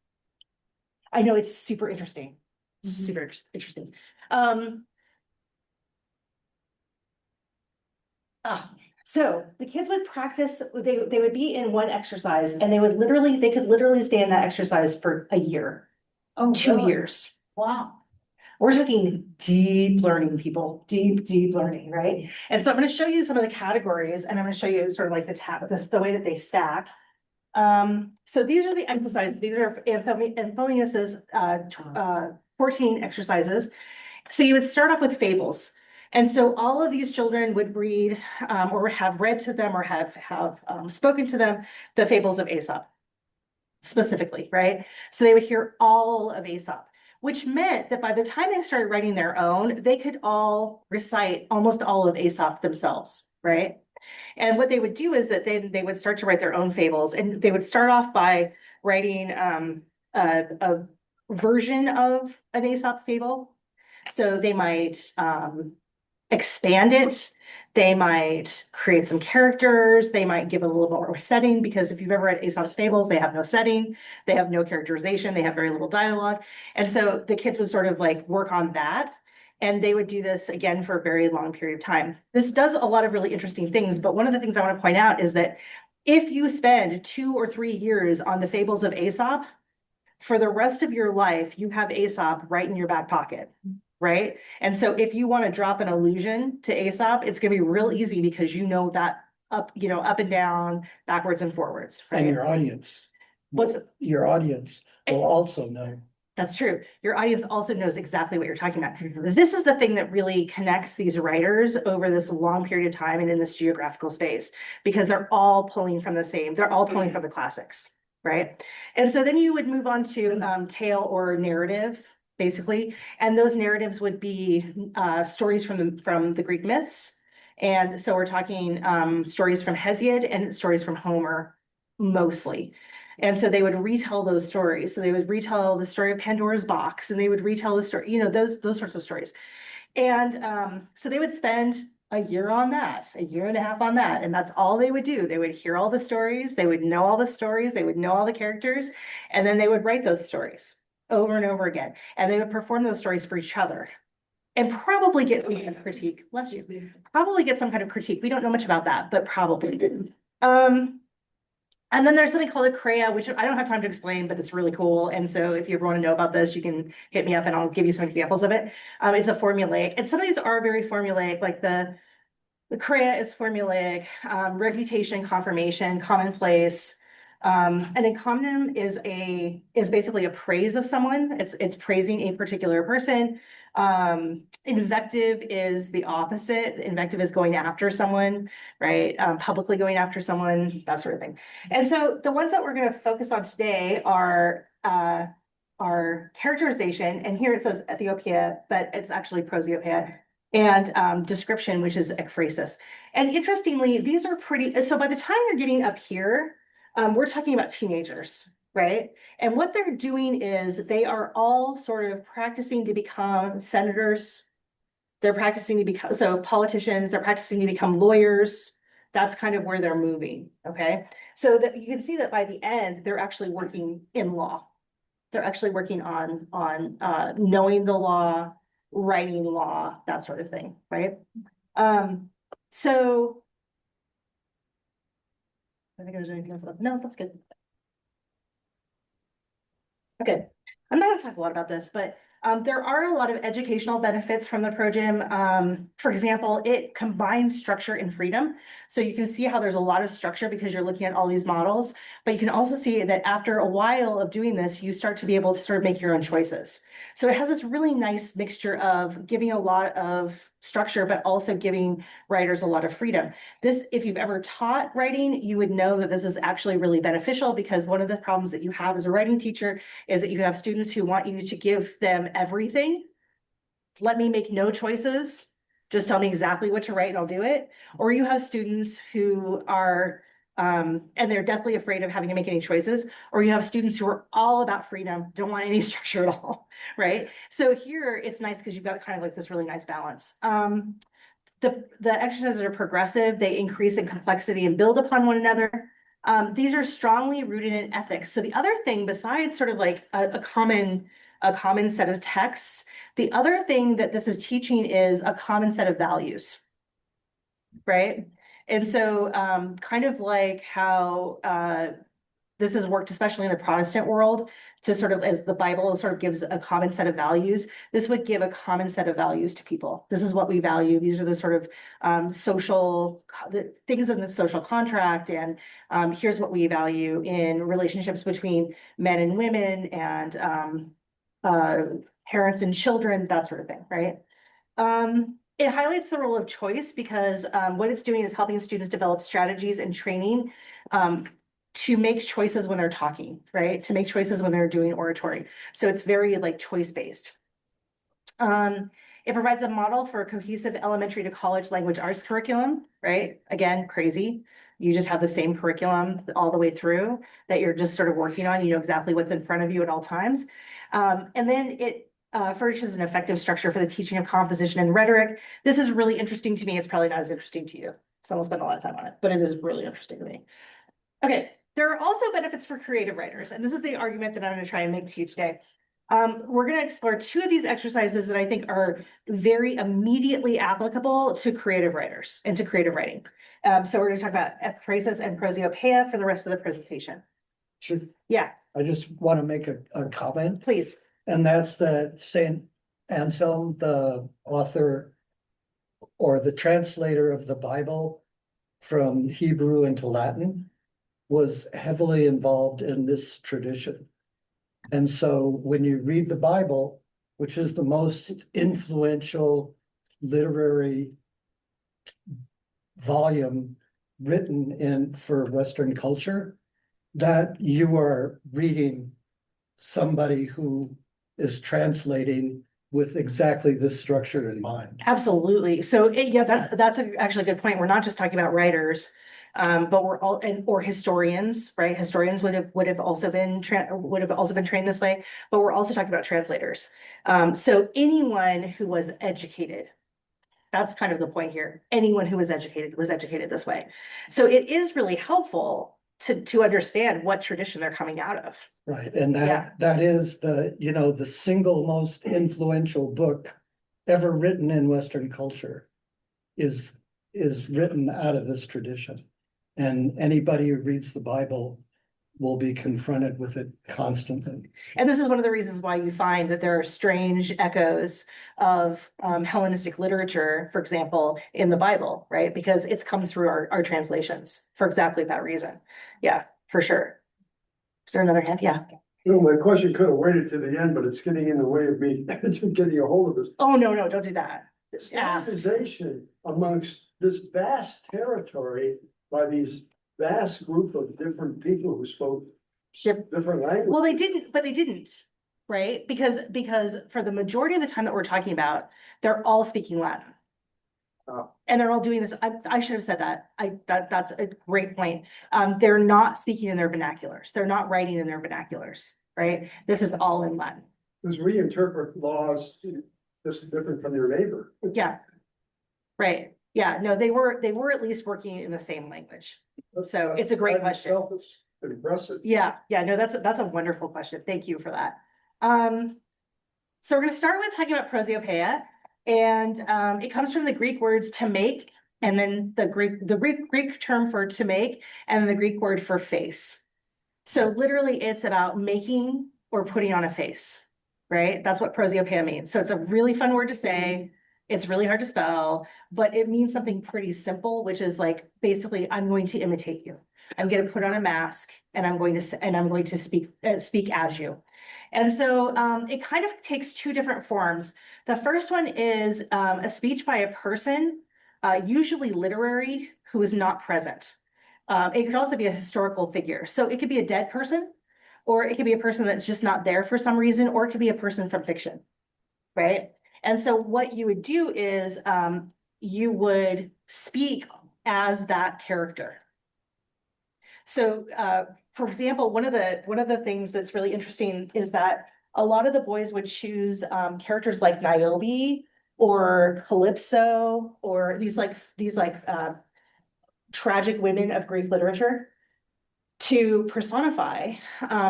I know it's super interesting. Super interesting. So the kids would practice, they would be in one exercise, and they could literally stay in that exercise for a year, 2 years. Wow. We're talking deep learning, people, deep learning, right? And so I'm going to show you some of the categories, and I'm going to show you sort of like the way that they stack. So these are the exercises. These are Anthemius's 14 exercises. So you would start off with fables. And so all of these children would read or have read to them or have spoken to them the fables of Aesop specifically, right? So they would hear all of Aesop, which meant that by the time they started writing their own, they could all recite almost all of Aesop themselves, right? And what they would do is that they would start to write their own fables, and they would start off by writing a version of an Aesop fable. So they might expand it. They might create some characters. They might give a little more setting, because if you've ever read Aesop's fables, they have no setting, they have no characterization, they have very little dialogue. And so the kids would sort of like work on that. And they would do this again for a very long period of time. This does a lot of really interesting things, but one of the things I want to point out is that if you spend 2 or 3 years on the fables of Aesop, for the rest of your life, you have Aesop right in your back pocket. Right? And so if you want to drop an allusion to Aesop, it's going to be real easy, because you know that up and down, backwards and forwards, right? And your audience. Your audience will also know. That's true. Your audience also knows exactly what you're talking about. This is the thing that really connects these writers over this long period of time and in this geographical space, because they're all pulling from the classics, right? And so then you would move on to tale or narrative, basically, and those narratives would be stories from the Greek myths. And so we're talking stories from Hesiod and stories from Homer mostly. And so they would retell those stories. So they would retell the story of Pandora's box, and they would retell the story, those sorts of stories. And so they would spend a year on that, a year and a half on that. And that's all they would do. They would hear all the stories. They would know all the stories. They would know all the characters. And then they would write those stories over and over again. And they would perform those stories for each other and probably get some kind of critique. Bless you. Probably get some kind of critique. We don't know much about that, but probably. And then there's something called a CREA, which I don't have time to explain, but it's really cool. And so if you ever want to know about this, you can hit me up and I'll give you some examples of it. It's a formulaic, and some of these are very formulaic, like the CREA is formulaic, reputation, confirmation, commonplace. An encomium is basically a praise of someone. It's praising a particular person. Invective is the opposite. Invective is going after someone, right? Publicly going after someone, that sort of thing. And so the ones that we're going to focus on today are characterization, and here it says Ethiopia, but it's actually prosopoeia, and description, which is ekphrasis. And interestingly, these are pretty, so by the time you're getting up here, we're talking about teenagers, right? And what they're doing is they are all sort of practicing to become senators. They're practicing to become, so politicians, they're practicing to become lawyers. That's kind of where they're moving, okay? So that you can see that by the end, they're actually working in law. They're actually working on knowing the law, writing law, that sort of thing, right? So I think there's anything else. No, that's good. Okay, I'm not gonna talk a lot about this, but there are a lot of educational benefits from the program. For example, it combines structure and freedom. So you can see how there's a lot of structure because you're looking at all these models, but you can also see that after a while of doing this, you start to be able to sort of make your own choices. So it has this really nice mixture of giving a lot of structure, but also giving writers a lot of freedom. This, if you've ever taught writing, you would know that this is actually really beneficial, because one of the problems that you have as a writing teacher is that you have students who want you to give them everything. Let me make no choices. Just tell me exactly what to write and I'll do it. Or you have students who are, and they're deathly afraid of having to make any choices. Or you have students who are all about freedom, don't want any structure at all, right? So here it's nice because you've got kind of like this really nice balance. The exercises are progressive. They increase in complexity and build upon one another. These are strongly rooted in ethics. So the other thing, besides sort of like a common set of texts, the other thing that this is teaching is a common set of values, right? And so kind of like how this has worked, especially in the Protestant world, to sort of, as the Bible sort of gives a common set of values, this would give a common set of values to people. This is what we value. These are the sort of social things in the social contract. And here's what we value in relationships between men and women, and parents and children, that sort of thing, right? It highlights the role of choice because what it's doing is helping students develop strategies and training to make choices when they're talking, right? To make choices when they're doing oratory. So it's very like choice-based. It provides a model for a cohesive elementary to college language arts curriculum, right? Again, crazy. You just have the same curriculum all the way through that you're just sort of working on. You know exactly what's in front of you at all times. And then it furnishes an effective structure for the teaching of composition and rhetoric. This is really interesting to me. It's probably not as interesting to you. So I won't spend a lot of time on it, but it is really interesting to me. Okay, there are also benefits for creative writers, and this is the argument that I'm going to try and make to you today. We're going to explore two of these exercises that I think are very immediately applicable to creative writers and to creative writing. So we're going to talk about ekphrasis and prosopoeia for the rest of the presentation. Sure. Yeah, I just want to make a comment, please. and that's that Saint Anselm, the author or the translator of the Bible from Hebrew into Latin, was heavily involved in this tradition. And so when you read the Bible, which is the most influential literary volume written for Western culture, that you are reading somebody who is translating with exactly this structure in mind. Absolutely. So yeah, that's actually a good point. We're not just talking about writers, but we're all or historians, right? Historians would have also been trained this way, but we're also talking about translators. So anyone who was educated, that's kind of the point here. Anyone who was educated this way. So it is really helpful to understand what tradition they're coming out of. Right, and Yeah. that is the single most influential book ever written in Western culture is written out of this tradition. And anybody who reads the Bible will be confronted with it constantly. And this is one of the reasons why you find that there are strange echoes of Hellenistic literature, for example, in the Bible, right? Because it's come through our translations for exactly that reason. Yeah, for sure. Is there another hand? Yeah. No, my question could have waited to the end, but it's getting in the way of me getting a hold of this. Oh, no, no, don't do that. Just ask. Standardization amongst this vast territory by these vast group of different people who spoke different languages. Well, but they didn't, right? Because for the majority of the time that we're talking about, they're all speaking Latin. Oh. And they're all doing this. I should have said that. That's a great point. They're not speaking in their vernaculars. They're not writing in their vernaculars, right? This is all in Latin. Because we interpret laws just different from your neighbor. Yeah. Right. Yeah, no, they were at least working in the same language. So it's a great question. It's impressive. Yeah, no, that's a wonderful question. Thank you for that. So we're gonna start with talking about prosiopeia, and it comes from the Greek words to make, and then the Greek term for to make, and the Greek word for face. So literally it's about making or putting on a face, right? That's what prosiopeia means. So it's a really fun word to say. It's really hard to spell, but it means something pretty simple, which is like, basically, I'm going to imitate you. I'm going to put on a mask and I'm going to speak as you. And so it kind of takes two different forms. The first one is a speech by a person, usually literary, who is not present. It could also be a historical figure. So it could be a dead person, or it could be a person that's just not there for some reason, or it could be a person from fiction, right? And so what you would do is you would speak as that character. So for example, one of the things that's really interesting is that a lot of the boys would choose characters like Niobe or Calypso, or these tragic women of Greek literature to personify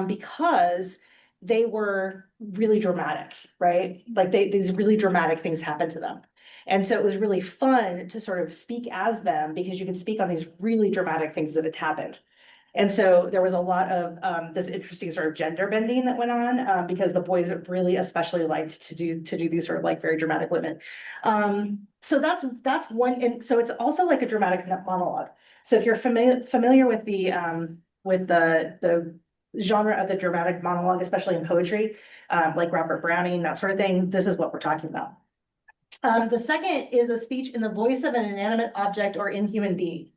because they were really dramatic, right? Like these really dramatic things happened to them. And so it was really fun to sort of speak as them because you could speak on these really dramatic things that had happened. And so there was a lot of this interesting sort of gender bending that went on because the boys really especially liked to do these sort of like very dramatic women. So that's one, and so it's also like a dramatic monologue. So if you're familiar with the genre of the dramatic monologue, especially in poetry, like Robert Browning, that sort of thing, this is what we're talking about. The second is a speech in the voice of an inanimate object or inhuman being.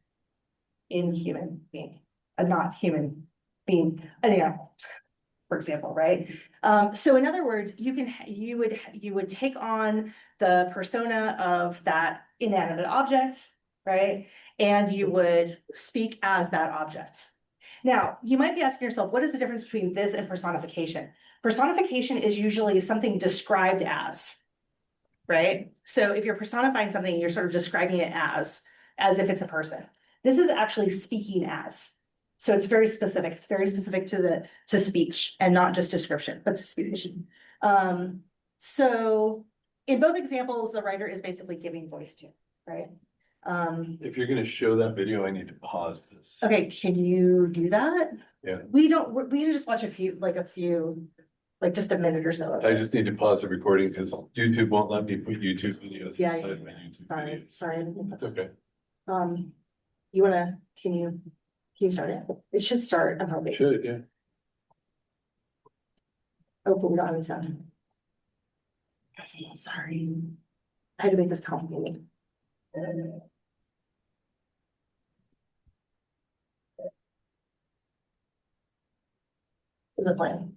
Inhuman being, a not human being, an animal, for example, right? So in other words, you would take on the persona of that inanimate object, right? And you would speak as that object. Now, you might be asking yourself, what is the difference between this and personification? Personification is usually something described as, right? So if you're personifying something, you're sort of describing it as if it's a person. This is actually speaking as. So it's very specific. It's very specific to speech and not just description, but to speech. So in both examples, the writer is basically giving voice to, right? If you're gonna show that video, I need to pause this. Okay, can you do that? Yeah. We can just watch a few, just a minute or so. I just need to pause the recording because YouTube won't let me put YouTube videos. Yeah, inside my YouTube videos. Sorry. It's okay. Can you start it? It should start, I'm hoping. Should, yeah. Oh, but we don't have any sound. Yes, I'm sorry. I had to make this complicated. Is it playing?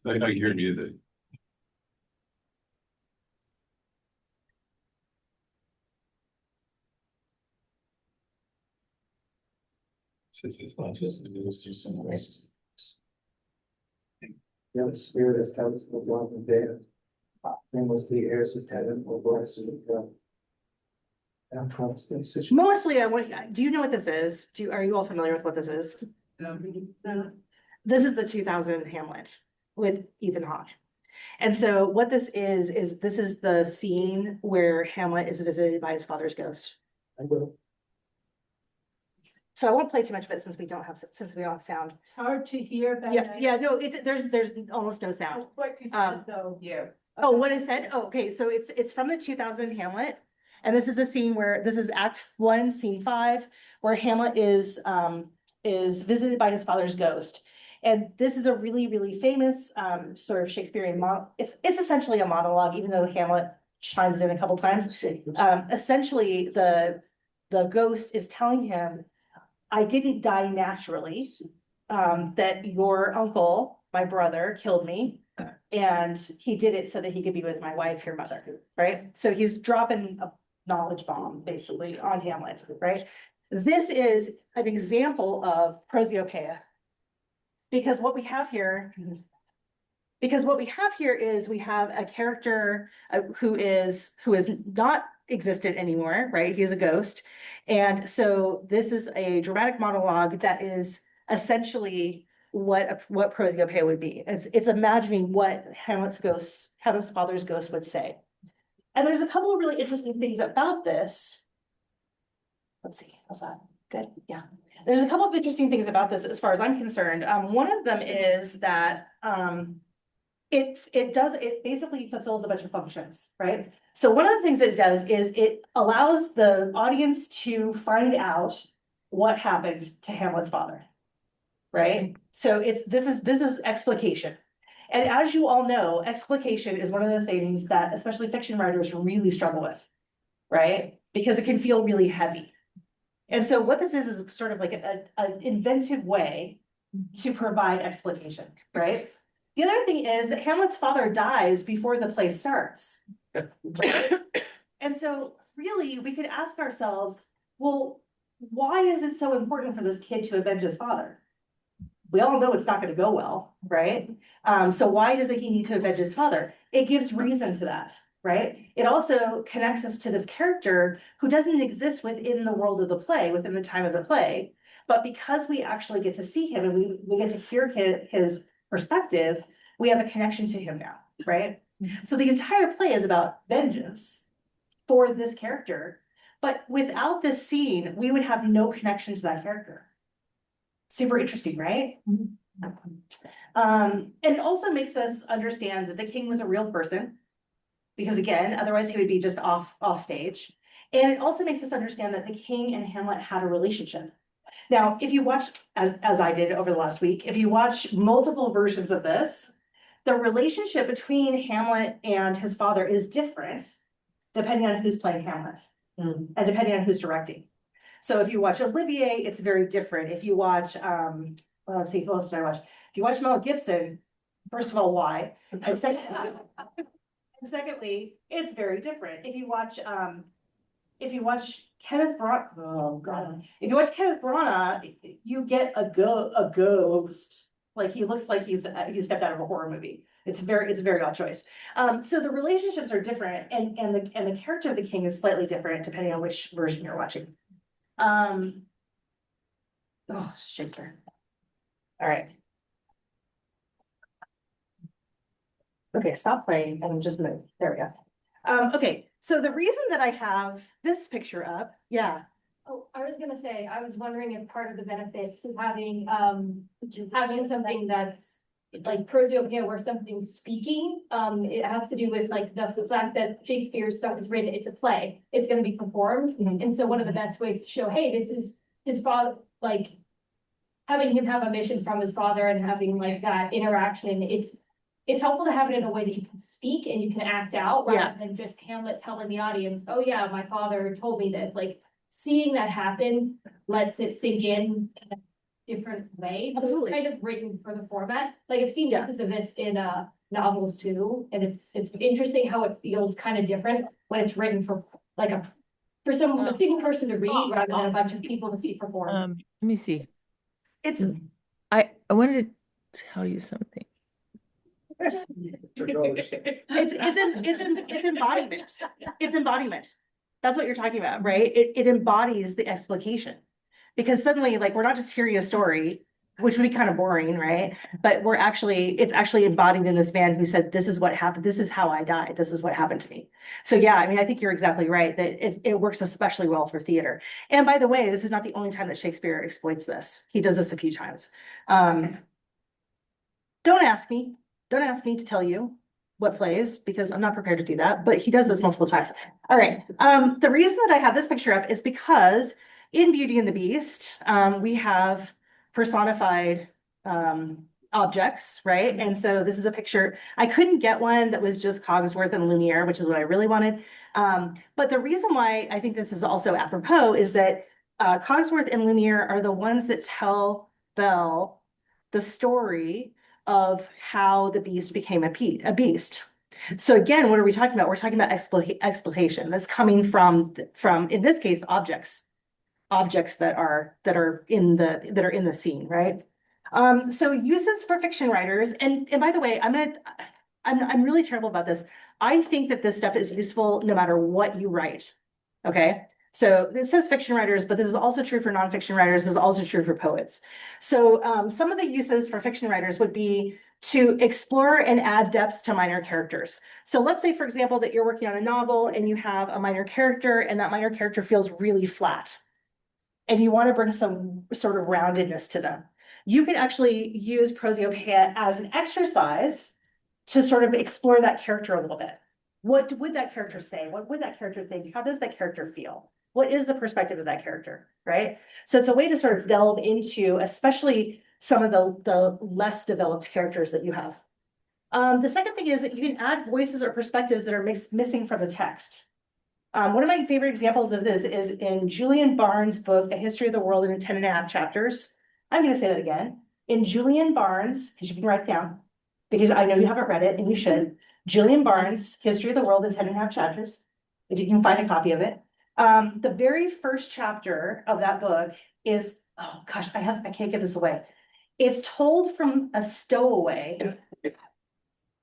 I hear music. It's not just do some rest. The spirit has come to the dawn of day. And was the heirs of heaven or blessed of God. And promised in such. Mostly, do you know what this is? Are you all familiar with what this is? No. This is the 2000 Hamlet with Ethan Hawke. And so what this is this is the scene where Hamlet is visited by his father's ghost. I will. So I won't play too much of it since we don't have sound. It's hard to hear. Yeah, no, there's almost no sound. What you said, though, yeah. Oh, what I said? Oh, okay, so it's from the 2000 Hamlet. And this is a scene where, this is Act 1, Scene 5, where Hamlet is visited by his father's ghost. And this is a really, really famous sort of Shakespearean it's essentially a monologue, even though Hamlet chimes in a couple times. Essentially, the ghost is telling him, I didn't die naturally, that your uncle, my brother, killed me. And he did it so that he could be with my wife, your mother, right? So he's dropping a knowledge bomb basically on Hamlet, right? This is an example of prosiopeia. Because what we have here is we have a character who is not existent anymore, right? He's a ghost. And so this is a dramatic monologue that is essentially what prosiopeia would be. It's imagining what Hamlet's father's ghost would say. And there's a couple of really interesting things about this. Let's see, how's that? Good, yeah. There's a couple of interesting things about this as far as I'm concerned. One of them is that it basically fulfills a bunch of functions, right? So one of the things it does is it allows the audience to find out what happened to Hamlet's father, right? So this is explication. And as you all know, explication is one of the things that especially fiction writers really struggle with, right? Because it can feel really heavy. And so what this is sort of like an inventive way to provide explication, right? The other thing is that Hamlet's father dies before the play starts. And so really we could ask ourselves, well, why is it so important for this kid to avenge his father? We all know it's not going to go well, right? So why does he need to avenge his father? It gives reason to that, right? It also connects us to this character who doesn't exist within the world of the play, within the time of the play. But because we actually get to see him and we get to hear his perspective, we have a connection to him now, right? So the entire play is about vengeance for this character. But without this scene, we would have no connection to that character. Super interesting, right? And it also makes us understand that the king was a real person, because again, otherwise he would be just off stage. And it also makes us understand that the king and Hamlet had a relationship. Now, if you watch, as I did over the last week, if you watch multiple versions of this, the relationship between Hamlet and his father is different depending on who's playing Hamlet and depending on who's directing. So if you watch Olivier, it's very different. If you watch, well, let's see, who else did I watch? If you watch Mel Gibson, first of all, why? And secondly, it's very different. If you watch Kenneth Branagh, oh God, if you watch Kenneth Branagh, you get a ghost. Like he looks like he stepped out of a horror movie. It's a very odd choice. So the relationships are different, and the character of the king is slightly different depending on which version you're watching. Oh, Shakespeare. All right. Okay, stop playing and just move. There we go. Okay, so the reason that I have this picture up, yeah. Oh, I was gonna say, I was wondering if part of the benefit to having something that's like prosiopeia where something's speaking, it has to do with like the fact that Shakespeare's stuff is written, it's a play, it's gonna be performed. And so one of the best ways to show, hey, this is his father, like having him have a mission from his father and having like that interaction, it's helpful to have it in a way that you can speak and you can act out rather than just Hamlet telling the audience, oh yeah, my father told me this. Like seeing that happen lets it sink in a different way. So Absolutely. It's kind of written for the format. Like I've seen pieces of this in novels too, and it's interesting how it feels kind of different when it's written for like a single person to read rather than a bunch of people to see perform. Let me see. It's I wanted to tell you something. it's embodiment. It's embodiment. That's what you're talking about, right? It embodies the explication. Because suddenly, like, we're not just hearing a story, which would be kind of boring, right? But it's actually embodied in this man who said, this is what happened. This is how I died. This is what happened to me. So yeah, I mean, I think you're exactly right that it works especially well for theater. And by the way, this is not the only time that Shakespeare exploits this. He does this a few times. Don't ask me to tell you what plays, because I'm not prepared to do that, but he does this multiple times. All right, the reason that I have this picture up is because in Beauty and the Beast, we have personified objects, right? And so this is a picture. I couldn't get one that was just Cogsworth and Lumiere, which is what I really wanted. But the reason why I think this is also apropos is that Cogsworth and Lumiere are the ones that tell Belle the story of how the beast became a beast. So again, what are we talking about? We're talking about exploitation that's coming from, in this case, objects that are in the scene, right? So uses for fiction writers, and by the way, I'm really terrible about this. I think that this stuff is useful no matter what you write. Okay. So it says fiction writers, but this is also true for nonfiction writers. This is also true for poets. So some of the uses for fiction writers would be to explore and add depths to minor characters. So let's say, for example, that you're working on a novel and you have a minor character and that minor character feels really flat and you want to bring some sort of roundedness to them. You can actually use prosopoeia as an exercise to sort of explore that character a little bit. What would that character say? What would that character think? How does that character feel? What is the perspective of that character, right? So it's a way to sort of delve into, especially some of the less developed characters that you have. The second thing is that you can add voices or perspectives that are missing from the text. One of my favorite examples of this is in Julian Barnes' book, A History of the World in 10.5 chapters. I'm going to say that again. In Julian Barnes, because you can write it down, because I know you haven't read it and you should. Julian Barnes' History of the World in 10.5 chapters, if you can find a copy of it. The very first chapter of that book is, oh gosh, I can't give this away. It's told from a stowaway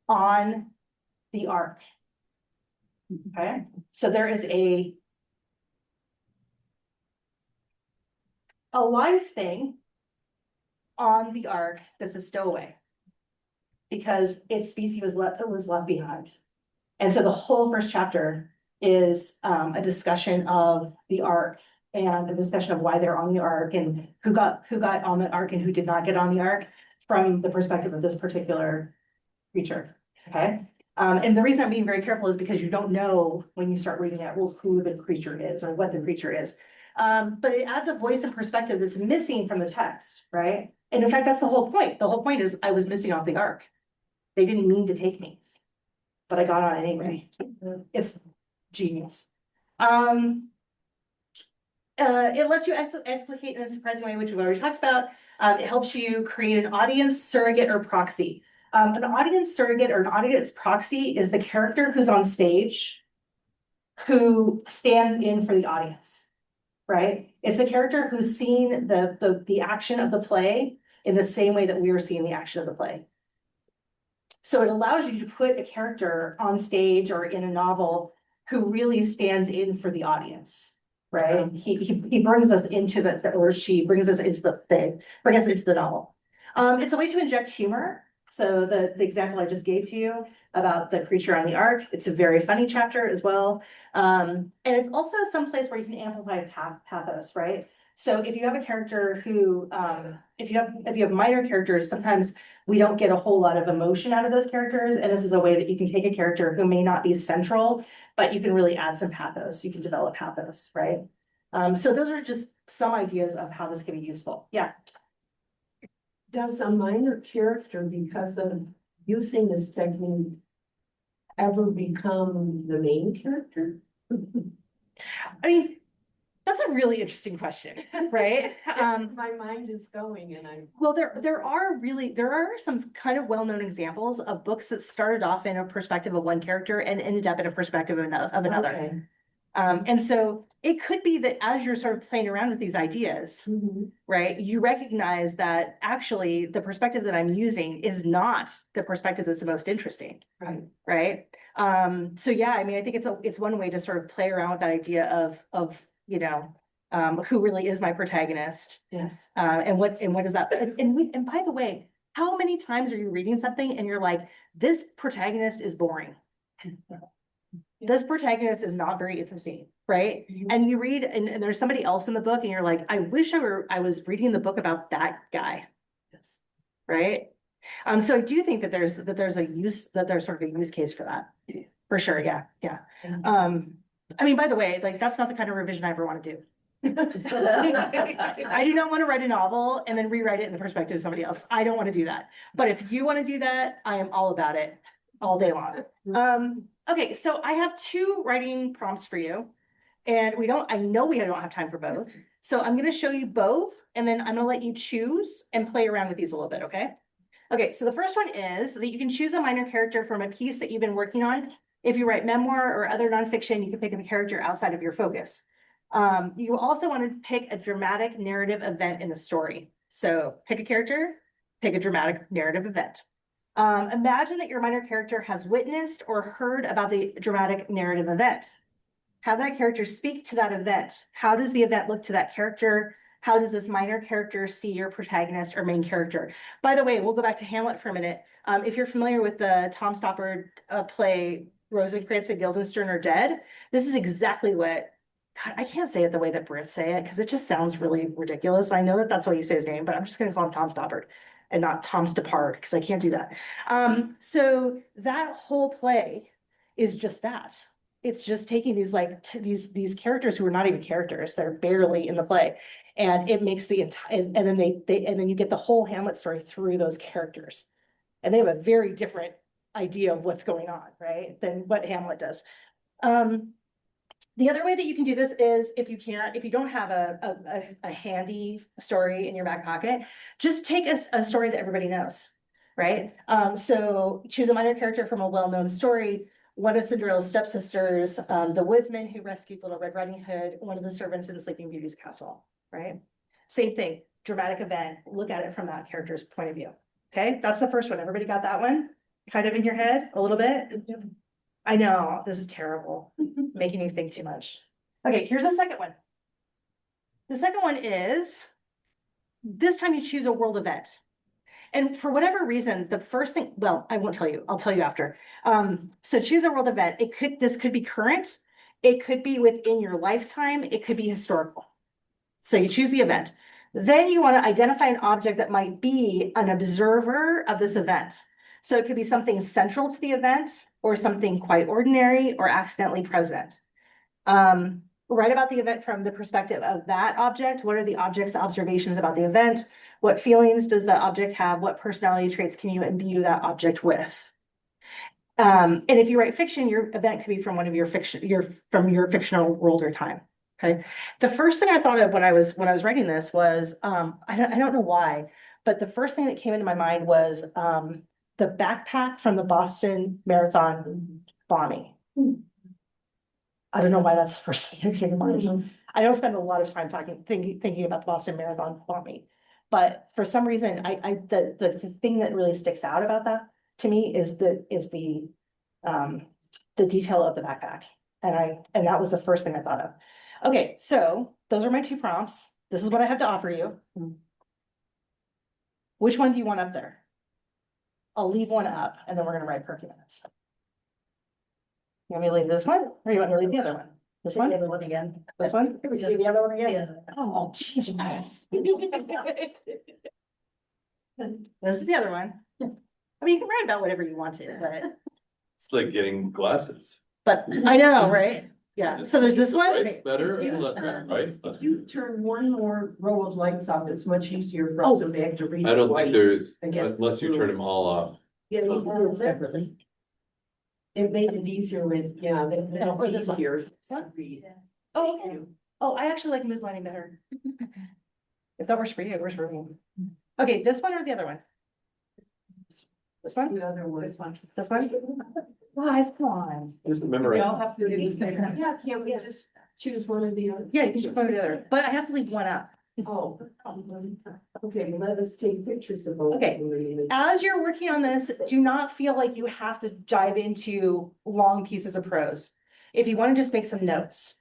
on the Ark. Okay, so there is a live thing on the Ark that's a stowaway because its species was left behind. And so the whole first chapter is a discussion of the Ark and a discussion of why they're on the Ark and who got on the Ark and who did not get on the Ark from the perspective of this particular creature. Okay. And the reason I'm being very careful is because you don't know when you start reading it, well, who the creature is or what the creature is. But it adds a voice and perspective that's missing from the text, right? And in fact, that's the whole point. The whole point is I was missing off the Ark. They didn't mean to take me, but I got on it anyway. It's genius. It lets you explicate in a surprising way, which we've already talked about. It helps you create an audience surrogate or proxy. An audience surrogate or an audience proxy is the character who's on stage who stands in for the audience, right? It's the character who's seen the action of the play in the same way that we are seeing the action of the play. So it allows you to put a character on stage or in a novel who really stands in for the audience, right? He brings us into or she brings us into the novel. It's a way to inject humor. So the example I just gave to you about the creature on the Ark, it's a very funny chapter as well. And it's also some place where you can amplify pathos, right? So if you have a character who, if you have minor characters, sometimes we don't get a whole lot of emotion out of those characters. And this is a way that you can take a character who may not be central, but you can really add some pathos. You can develop pathos, right? So those are just some ideas of how this can be useful. Yeah. Does a minor character, because of using this technique, ever become the main character? I mean, that's a really interesting question, right? My mind is going and I'm. Well, there are some kind of well-known examples of books that started off in a perspective of one character and ended up in a perspective of another. Okay. And so it could be that as you're sort of playing around with these ideas, right, you recognize that actually the perspective that I'm using is not the perspective that's the most interesting. Right. So yeah, I mean, I think it's one way to sort of play around with that idea of, you know, who really is my protagonist. Yes. And what is that? And by the way, how many times are you reading something and you're like, this protagonist is boring? This protagonist is not very interesting, right? And you read, and there's somebody else in the book and you're like, I wish I was reading the book about that guy. Yes. Right? So I do think that there's sort of a use case for that. For sure, yeah. I mean, by the way, like, that's not the kind of revision I ever want to do. I do not want to write a novel and then rewrite it in the perspective of somebody else. I don't want to do that. But if you want to do that, I am all about it all day long. Okay, so I have 2 writing prompts for you. And I know we don't have time for both. So I'm going to show you both and then I'm going to let you choose and play around with these a little bit, okay? Okay, so the first one is that you can choose a minor character from a piece that you've been working on. If you write memoir or other nonfiction, you can pick a character outside of your focus. You also want to pick a dramatic narrative event in the story. So pick a character, pick a dramatic narrative event. Imagine that your minor character has witnessed or heard about the dramatic narrative event. Have that character speak to that event. How does the event look to that character? How does this minor character see your protagonist or main character? By the way, we'll go back to Hamlet for a minute. If you're familiar with the Tom Stoppard play, Rosencrantz and Guildenstern Are Dead, this is exactly what, God, I can't say it the way that Brits say it because it just sounds really ridiculous. I know that that's why you say his name, but I'm just going to call him Tom Stoppard and not Tom Stoppard because I can't do that. So that whole play is just that. It's just taking these these characters who are not even characters; they're barely in the play, and it makes the entire and then and then you get the whole Hamlet story through those characters, and they have a very different idea of what's going on, right, than what Hamlet does. The other way that you can do this is if you don't have a handy story in your back pocket, just take a story that everybody knows, right? So choose a minor character from a well-known story. One of Cinderella's stepsisters, the woodsman who rescued Little Red Riding Hood, one of the servants in Sleeping Beauty's castle, right? Same thing, dramatic event, look at it from that character's point of view. Okay, that's the first one. Everybody got that one? Kind of in your head a little bit? I know, this is terrible, making you think too much. Okay, here's the second one. The second one is, this time you choose a world event. And for whatever reason, the first thing, well, I won't tell you, I'll tell you after. So choose a world event. This could be current, it could be within your lifetime, it could be historical. So you choose the event. Then you want to identify an object that might be an observer of this event. So it could be something central to the event or something quite ordinary or accidentally present. Write about the event from the perspective of that object. What are the object's observations about the event? What feelings does the object have? What personality traits can you imbue that object with? And if you write fiction, your event could be from one of your fictional world or time. Okay. The first thing I thought of when I was writing this was I don't know why, but the first thing that came into my mind was the backpack from the Boston Marathon bombing. I don't know why that's the first thing that came to mind. I don't spend a lot of time thinking about the Boston Marathon bombing, but for some reason, the thing that really sticks out about that to me is the detail of the backpack, and that was the first thing I thought of. Okay, so those are my 2 prompts. This is what I have to offer you. Which one do you want up there? I'll leave one up, and then we're gonna write for a few minutes. You want me to leave this one, or you want me to leave the other one? This one? The other one again. This one? Can we see the other one again? Yeah. Oh, jeez. This is the other one. I mean, you can write about whatever you want to, but. It's like getting glasses. But I know, right? Yeah, so there's this one. Right, better, right? If you turn one more row of lights off, it's much easier for us to be able to read. I don't think there's, against unless the you turn blue. them all off. Yeah, you can do it separately. It made it easier with, yeah, they made or it this one. easier This one? to read. Oh, okay. Oh, I actually like mood lighting better. If that works for you, it works for me. Okay, this one or the other one? This one? The other one. This one? This one? Guys, come on. Just We remember, all have to do the same. Yeah, can't we just choose one or the other? Yeah, you can choose one or the other, but I have to leave one up. Oh. Okay, let us take pictures of both. Okay. As you're working on this, do not feel like you have to dive into long pieces of prose. If you want to just make some notes,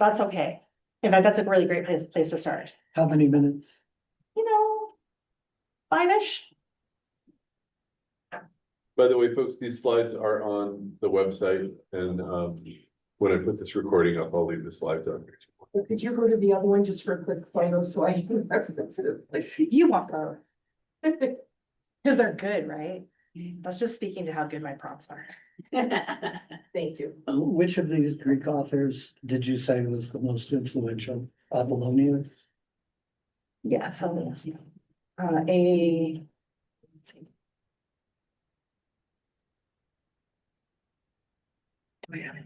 that's okay. In fact, that's a really great place to start, How many minutes? you know, five-ish. By the way, folks, these slides are on the website and when I put this recording up, I'll leave the slides on. Could you go to the other one just for a quick photo so I can reference it? You want both. Because they're good, right? That's just speaking to how good my prompts are. Thank you. Which of these Greek authors did you say was the most influential? Apollonius? Yeah, Phileas, yeah. Let's see. Do I have it?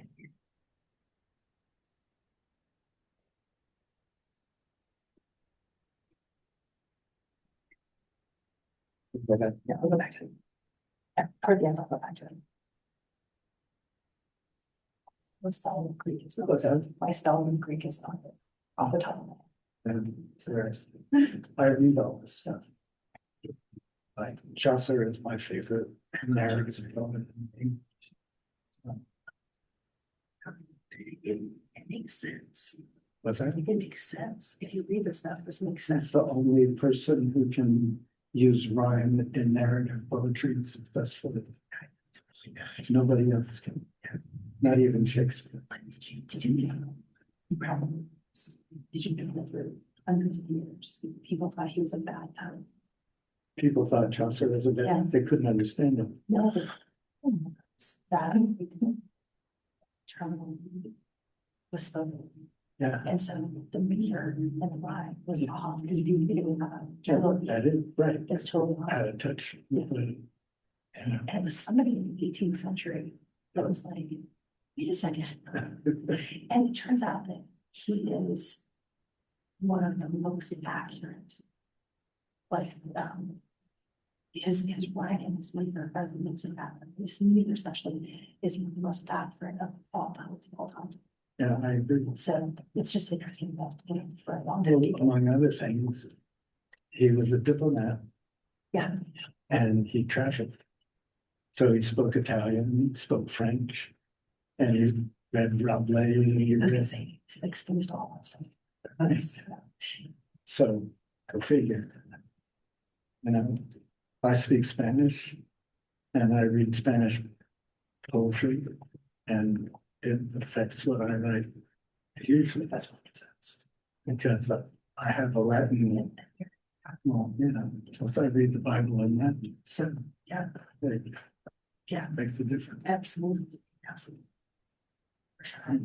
Yeah, I'll go back to it. Yeah, toward the end, I'll go back to it. My spelling in Greek is not, What's that? my spelling in Greek is not off the top of my head. I read all this stuff. Like Chaucer is my favorite narrative poet. It makes sense. What's that? It makes sense. If you read this stuff, this makes He's sense. the only person who can use rhyme in narrative poetry successfully. Nobody else can, not even Shakespeare. Did you know? Probably. Did you know that for hundreds of years, people thought he was a bad poet? People thought Chaucer was a Yeah. bit, they couldn't understand him. No, the problem was that terminal was spoken. Yeah. And so the meter and the rhyme was off because if you read it with a terminal, That is right. it's totally off. Out of touch with the, you know. And it was somebody in the 18th century that was like, wait a second. And it turns out that he is one of the most accurate. Like, his writing, his meter, are the most accurate. His meter especially is one of the most accurate of all poets of all time. Yeah, I agree. So it's just interesting that, you know, for a long time. Among other things, he was a diplomat Yeah, and he trafficked. So he spoke Italian, he spoke French, and he read Rabelais. He I was gonna read, say, he's exposed to all that stuff. Nice. So go figure. You know, I speak Spanish and I read Spanish poetry and it affects what I write hugely. That's what makes sense. Because I have a Latin, well, you know, plus I read the Bible in that, so, Yeah, it yeah, makes a difference. absolutely, absolutely. For sure.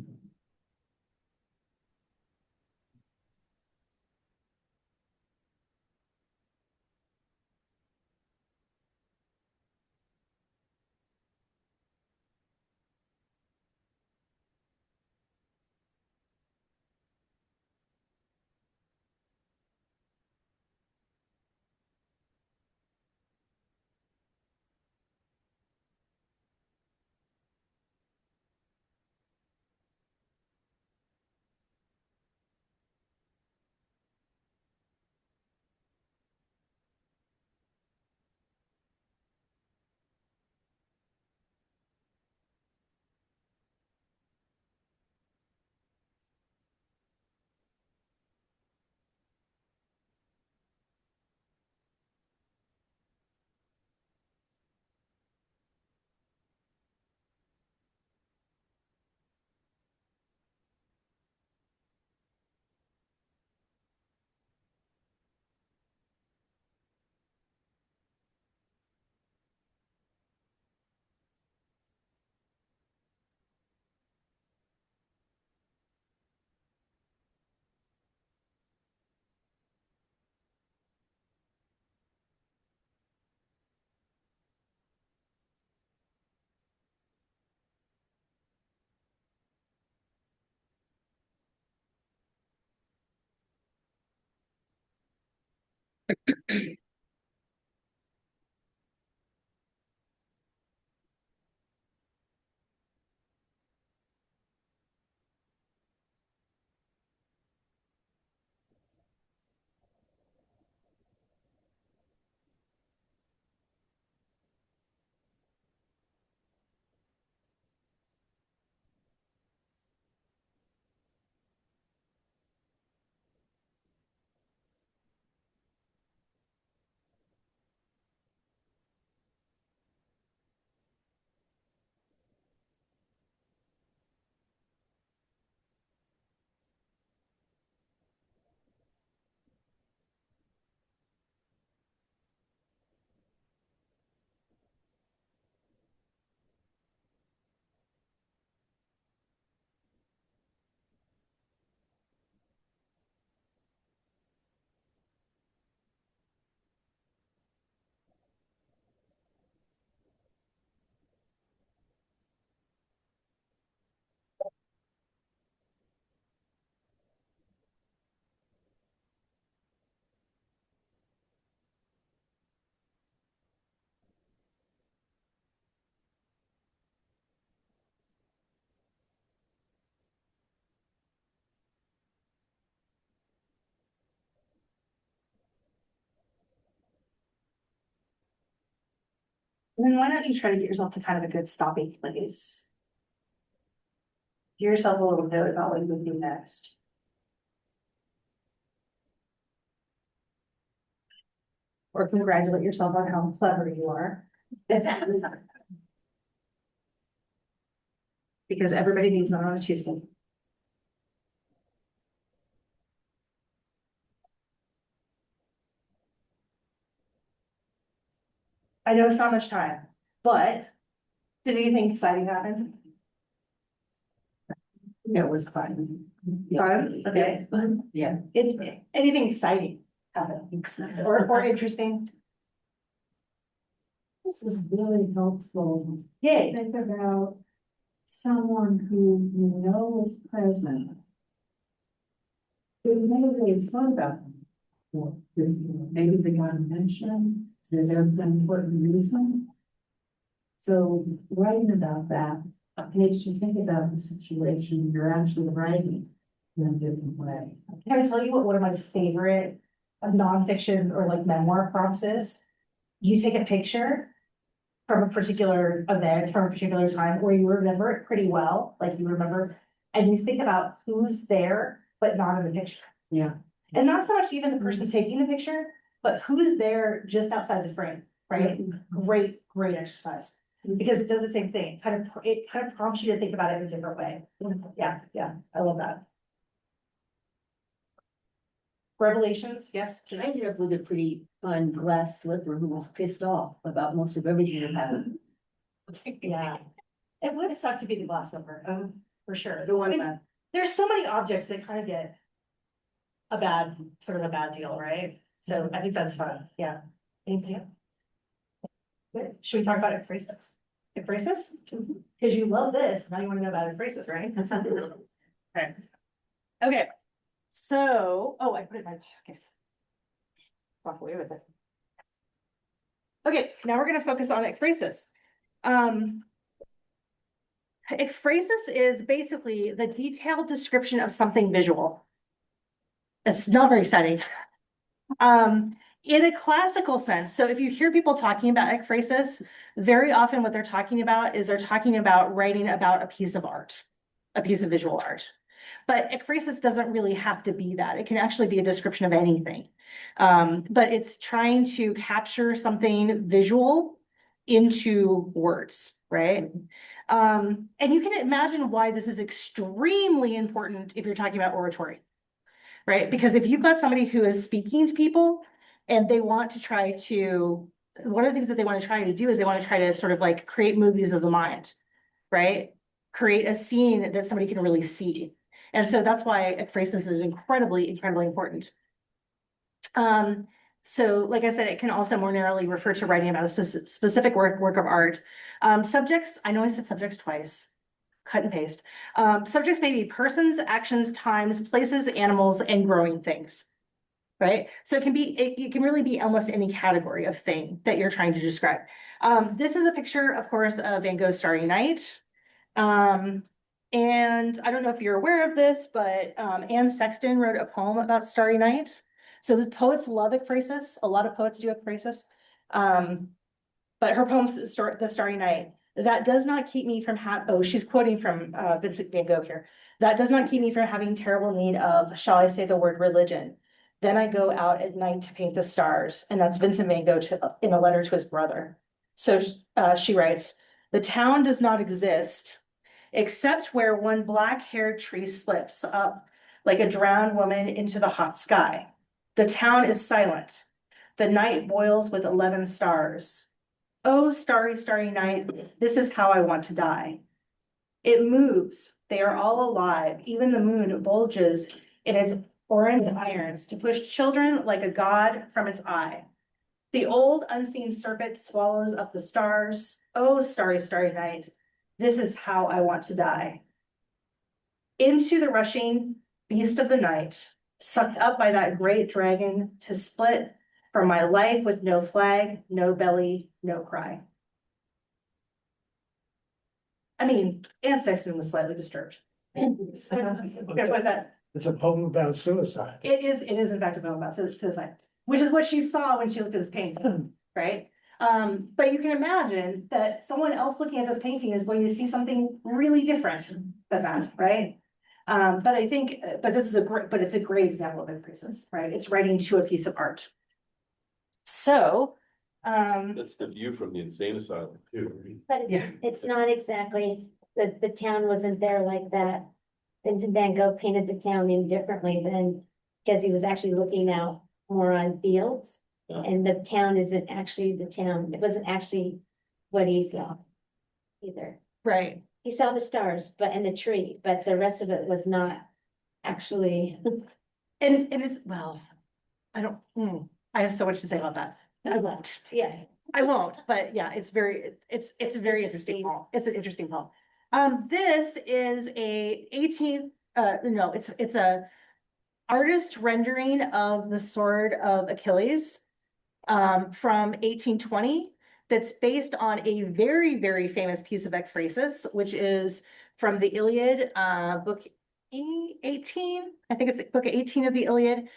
then why don't you try to get yourself to kind of a good stopping place? Give yourself a little note about what you would do next. Or congratulate yourself on how clever you are. Because everybody needs that on a Tuesday. I know it's not much time, but did anything exciting happen? It was fun. Fun? Okay. It was fun, yeah. Anything exciting happen or interesting? This is really helpful. Yay. Think about someone who you know is present. It may be fun about them. Well, maybe they got to mention that there's an important reason. So writing about that, makes you think about the situation you're actually writing in a different way. Can I tell you what one of my favorite nonfiction or like memoir prompts is? You take a picture from a particular event, from a particular time where you remember it pretty well, like you remember, and you think about who's there, but not in the picture. Yeah. And not so much even the person taking the picture, but who's there just outside the frame, right? Great exercise. Because it does the same thing, it kind of prompts you to think about it in a different way. Yeah, I love that. Revelations, yes. I ended up with a pretty fun glass slipper who was pissed off about most of everything that happened. Yeah. It would suck to be the glass slipper, for sure. The one I mean, that, there's so many objects that kind of get a bad deal, right? So I think that's fun, yeah. Anything else? Good. Should we talk about ekphrasis? Ekphrasis? Because you love this, now you want to know about ekphrasis, right? Okay. Okay, so, oh, I put it in my pocket. Walk away with it. Okay, now we're gonna focus on ekphrasis. Ekphrasis is basically the detailed description of something visual. It's not very exciting. In a classical sense, so if you hear people talking about ekphrasis, very often what they're talking about is they're talking about writing about a piece of art, a piece of visual art. But ekphrasis doesn't really have to be that. It can actually be a description of anything. But it's trying to capture something visual into words, right? And you can imagine why this is extremely important if you're talking about oratory, right? Because if you've got somebody who is speaking to people and they want to try to, one of the things that they want to try to do is they want to try to sort of like create movies of the mind, right? Create a scene that somebody can really see. And so that's why ekphrasis is incredibly important. So like I said, it can also more narrowly refer to writing about a specific work of art. Subjects, I know I said subjects twice, cut and paste. Subjects may be persons, actions, times, places, animals, and growing things, right? So it can really be almost any category of thing that you're trying to describe. This is a picture, of course, of Van Gogh's Starry Night. And I don't know if you're aware of this, but Anne Sexton wrote a poem about Starry Night. So the poets love ekphrasis. A lot of poets do ekphrasis. But her poem, The Starry Night, that does not keep me from she's quoting from Vincent van Gogh here. That does not keep me from having terrible need of, shall I say the word, religion. Then I go out at night to paint the stars. And that's Vincent van Gogh in a letter to his brother. So she writes, the town does not exist except where one black-haired tree slips up like a drowned woman into the hot sky. The town is silent. The night boils with 11 stars. Oh, starry, starry night, this is how I want to die. It moves. They are all alive. Even the moon bulges in its orange irons to push children like a god from its eye. The old unseen serpent swallows up the stars. Oh, starry, starry night, this is how I want to die. Into the rushing beast of the night, sucked up by that great dragon to split from my life with no flag, no belly, no cry. I mean, Anne Sexton was slightly disturbed. It's a poem about suicide. It is in fact a poem about suicide, which is what she saw when she looked at this painting, right? But you can imagine that someone else looking at this painting is going to see something really different than that, right? But I think, but this is it's a great example of ekphrasis, right? It's writing to a piece of art. So, That's the view from the insane asylum too. But Yeah. it's not exactly, the town wasn't there like that. Vincent Van Gogh painted the town in differently than, because he was actually looking out more on fields. Yeah. And the town isn't actually the town, it wasn't actually what he saw either. right. He saw the stars, and the tree, but the rest of it was not actually. And it's, well, I don't, I have so much to say about that. I won't. Yeah. I won't, but yeah, it's a very interesting poem. It's an interesting poem. This is a 18th, no, it's a artist rendering of the sword of Achilles from 1820 that's based on a very, very famous piece of ekphrasis, which is from the Iliad, book 18. I think it's book 18 of the Iliad.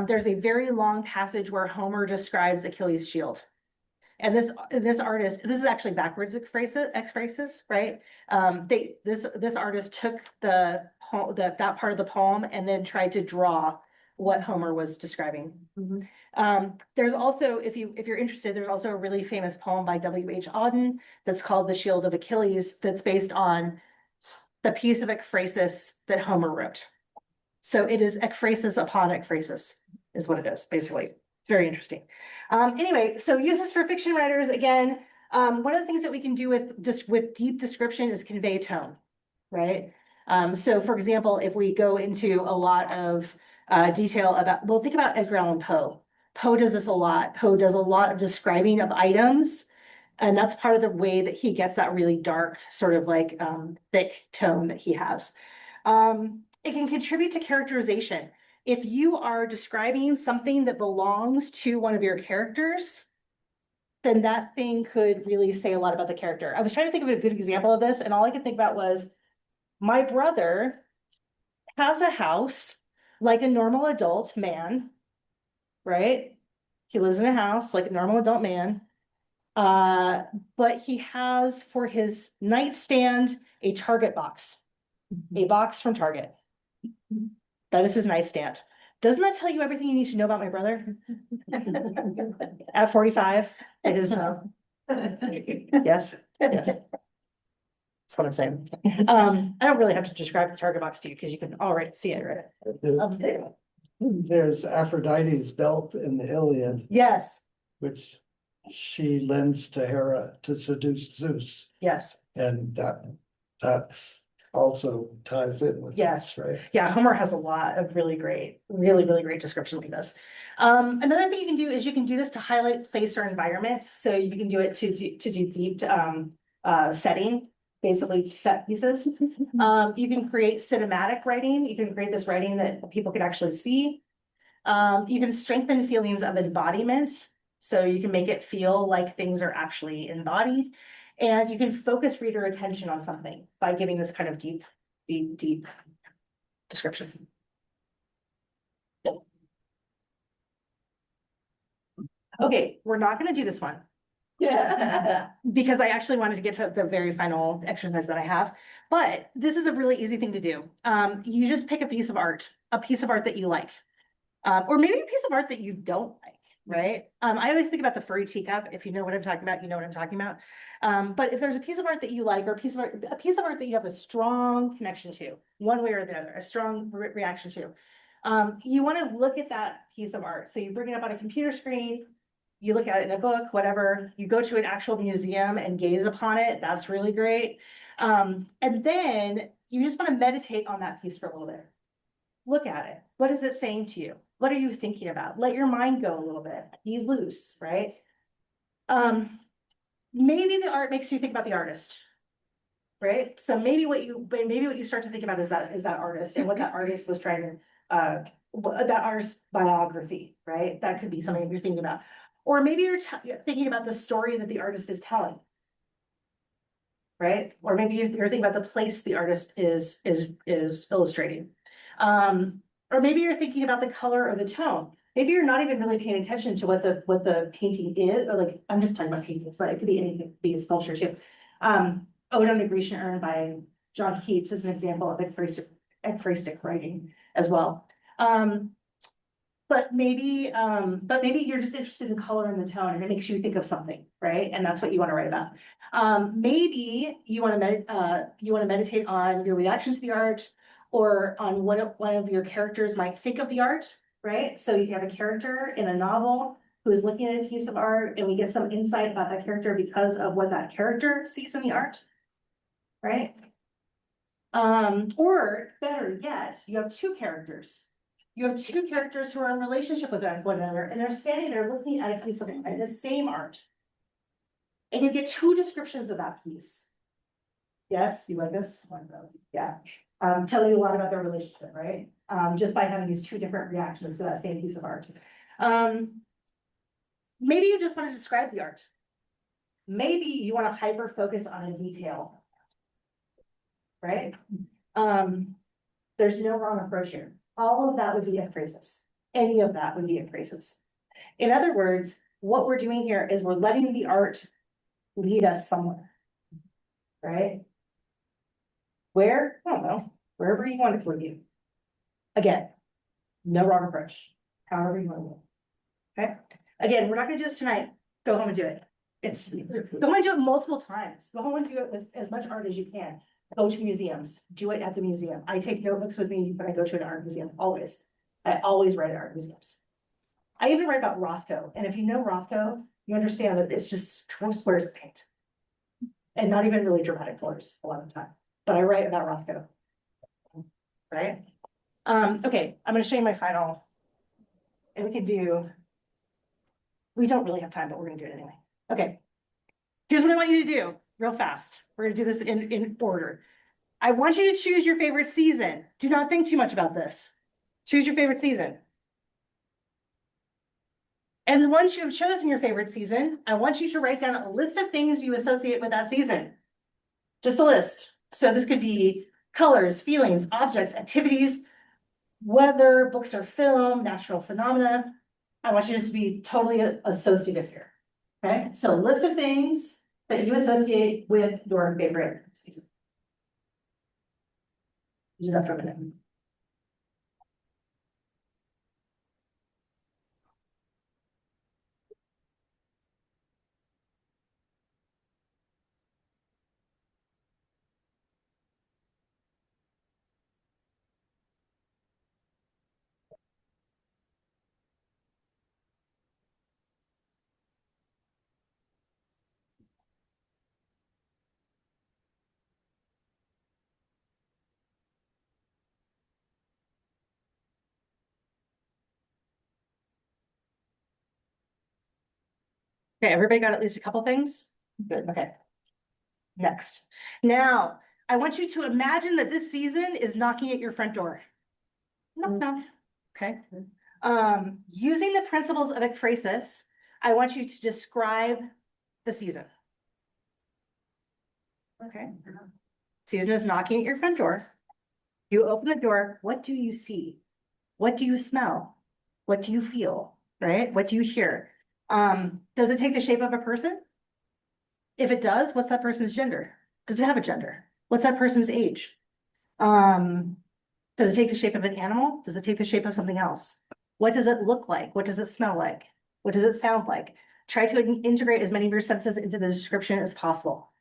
There's a very long passage where Homer describes Achilles' shield. And this artist, this is actually backwards ekphrasis, right? This artist took that part of the poem and then tried to draw what Homer was describing. There's also, if you're interested, there's also a really famous poem by W.H. Auden that's called The Shield of Achilles, that's based on the piece of ekphrasis that Homer wrote. So it is ekphrasis upon ekphrasis is what it is, basically. It's very interesting. Anyway, so use this for fiction writers. Again, one of the things that we can do with deep description is convey tone, right? So for example, if we go into a lot of detail about, well, think about Edgar Allan Poe. Poe does this a lot. Poe does a lot of describing of items, and that's part of the way that he gets that really dark, sort of like thick tone that he has. It can contribute to characterization. If you are describing something that belongs to one of your characters, then that thing could really say a lot about the character. I was trying to think of a good example of this, and all I could think about was, my brother has a house like a normal adult man, right? He lives in a house like a normal adult man. But he has for his nightstand a Target box, a box from Target. That is his nightstand. Doesn't that tell you everything you need to know about my brother? At 45, it is. Yes, yes. That's what I'm saying. I don't really have to describe the Target box to you because you can already see it, right? There's Aphrodite's belt in the Iliad, Yes, which she lends to Hera to seduce Zeus, yes, and that's also ties in with yes. this, right? Yeah, Homer has a lot of really great description like this. Another thing you can do is you can do this to highlight place or environment. So you can do it to do deep setting, basically set pieces. You can create cinematic writing. You can create this writing that people can actually see. You can strengthen feelings of embodiment. So you can make it feel like things are actually embodied. And you can focus reader attention on something by giving this kind of deep description. Okay, we're not going to do this one. Yeah. Because I actually wanted to get to the very final exercise that I have, but this is a really easy thing to do. You just pick a piece of art that you like, or maybe a piece of art that you don't like. Right. I always think about the furry teacup. If you know what I'm talking about, you know what I'm talking about. But if there's a piece of art that you like, or a piece of art that you have a strong connection to, one way or the other, a strong reaction to, you want to look at that piece of art. So you bring it up on a computer screen, you look at it in a book, whatever, you go to an actual museum and gaze upon it. That's really great. And then you just want to meditate on that piece for a little bit. Look at it. What is it saying to you? What are you thinking about? Let your mind go a little bit. Be loose, right? Maybe the art makes you think about the artist, right? So maybe what you start to think about is that artist and what that artist was trying to, that artist's biography, right? That could be something you're thinking about. Or maybe you're thinking about the story that the artist is telling, right? Or maybe you're thinking about the place the artist is illustrating. Or maybe you're thinking about the color or the tone. maybe you're not even really paying attention to what the painting is, or like, I'm just talking about paintings, but it could be anything, it could be a sculpture too. Ode on the Grecian Urn by John Keats is an example of ekphrastic writing as well. But maybe you're just interested in color and the tone, and it makes you think of something, right? And that's what you want to write about. Maybe you want to meditate on your reaction to the art, or on what one of your characters might think of the art, right? So you have a character in a novel who is looking at a piece of art, and we get some insight about that character because of what that character sees in the art, right? Or better yet, you have two characters. You have two characters who are in relationship with one another, and they're standing there looking at a piece of the same art. And you get two descriptions of that piece. Yes, you like this? Yeah. Telling you a lot about their relationship, right? Just by having these two different reactions to that same piece of art. Maybe you just want to describe the art. Maybe you want to hyper focus on a detail, right? There's no wrong approach here. All of that would be ekphrasis. Any of that would be ekphrasis. In other words, what we're doing here is we're letting the art lead us somewhere, right? Where? I don't know, wherever you want it to lead you. Again, no wrong approach, however you want to go. Okay, again, we're not gonna do this tonight. Go home and do it. Go home and do it multiple times. Go home and do it with as much art as you can. Go to museums, do it at the museum. I take notebooks with me when I go to an art museum, always. I always write at art museums. I even write about Rothko, and if you know Rothko, you understand that it's just squares of paint. And not even really dramatic colors a lot of the time, but I write about Rothko. Right? Okay, I'm gonna show you my final. And we don't really have time, but we're gonna do it anyway. Okay. Here's what I want you to do real fast. We're gonna do this in order. I want you to choose your favorite season. Do not think too much about this. Choose your favorite season. And once you have chosen your favorite season, I want you to write down a list of things you associate with that season. Just a list. So this could be colors, feelings, objects, activities, weather, books or film, natural phenomena. I want you just to be totally associative here. Okay, so a list of things that you associate with your favorite season. Do that for a minute. Okay, everybody got at least a couple things? Good, okay. Next. Now, I want you to imagine that this season is knocking at your front door. Knock, knock. Okay. Using the principles of ekphrasis, I want you to describe the season. Okay. Season is knocking at your front door. You open the door. What do you see? What do you smell? What do you feel? Right? What do you hear? Does it take the shape of a person? If it does, what's that person's gender? Does it have a gender? What's that person's age? Does it take the shape of an animal? Does it take the shape of something else? What does it look like? What does it smell like? What does it sound like? Try to integrate as many of your senses into the description as possible.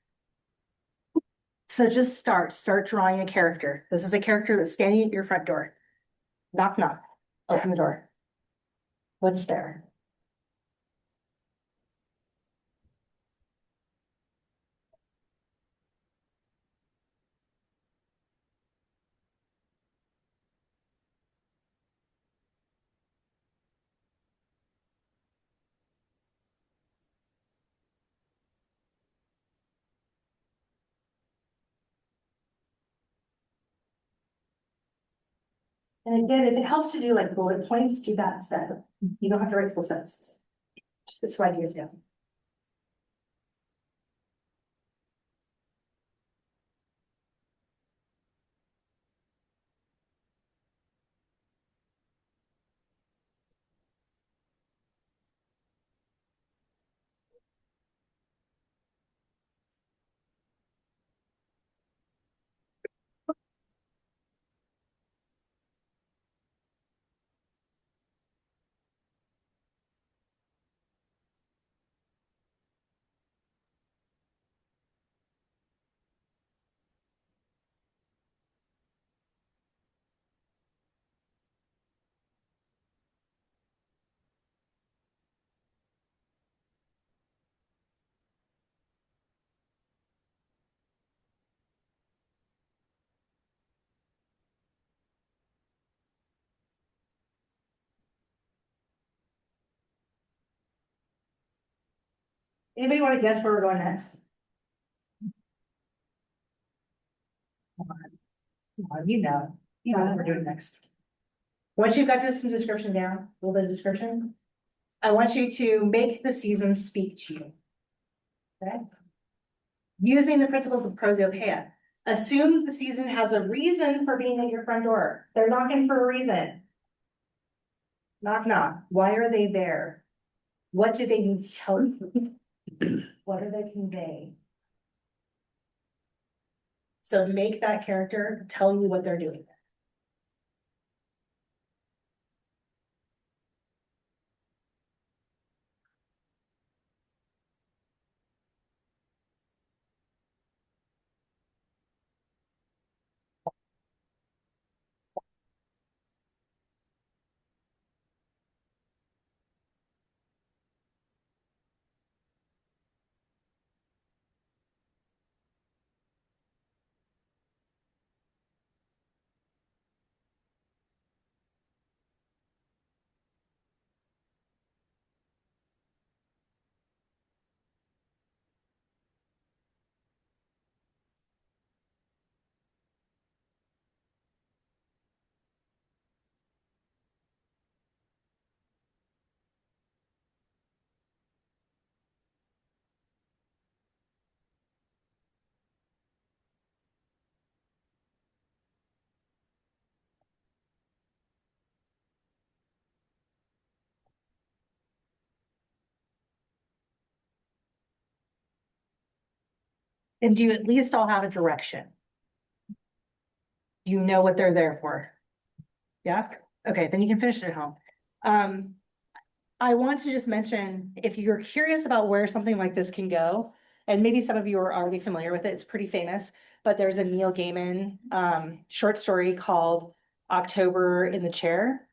So just start drawing a character. This is a character that's standing at your front door. Knock, knock, open the door. What's there? And again, if it helps to do like bullet points, do that instead. You don't have to write full sentences. Just get some ideas down. Anybody want to guess where we're going next? Come on, you know what we're doing next. Once you've got this description down, a little bit of description, I want you to make the season speak to you. Okay? Using the principles of prosopoeia. Assume the season has a reason for being at your front door. They're knocking for a reason. Knock, knock. Why are they there? What do they need to tell you? What do they convey? So make that character tell you what they're doing. And do you at least all have a direction? You know what they're there for. Yeah, okay, then you can finish it at home. I want to just mention, if you're curious about where something like this can go, and maybe some of you are already familiar with it, it's pretty famous, but there's a Neil Gaiman short story called October in the Chair,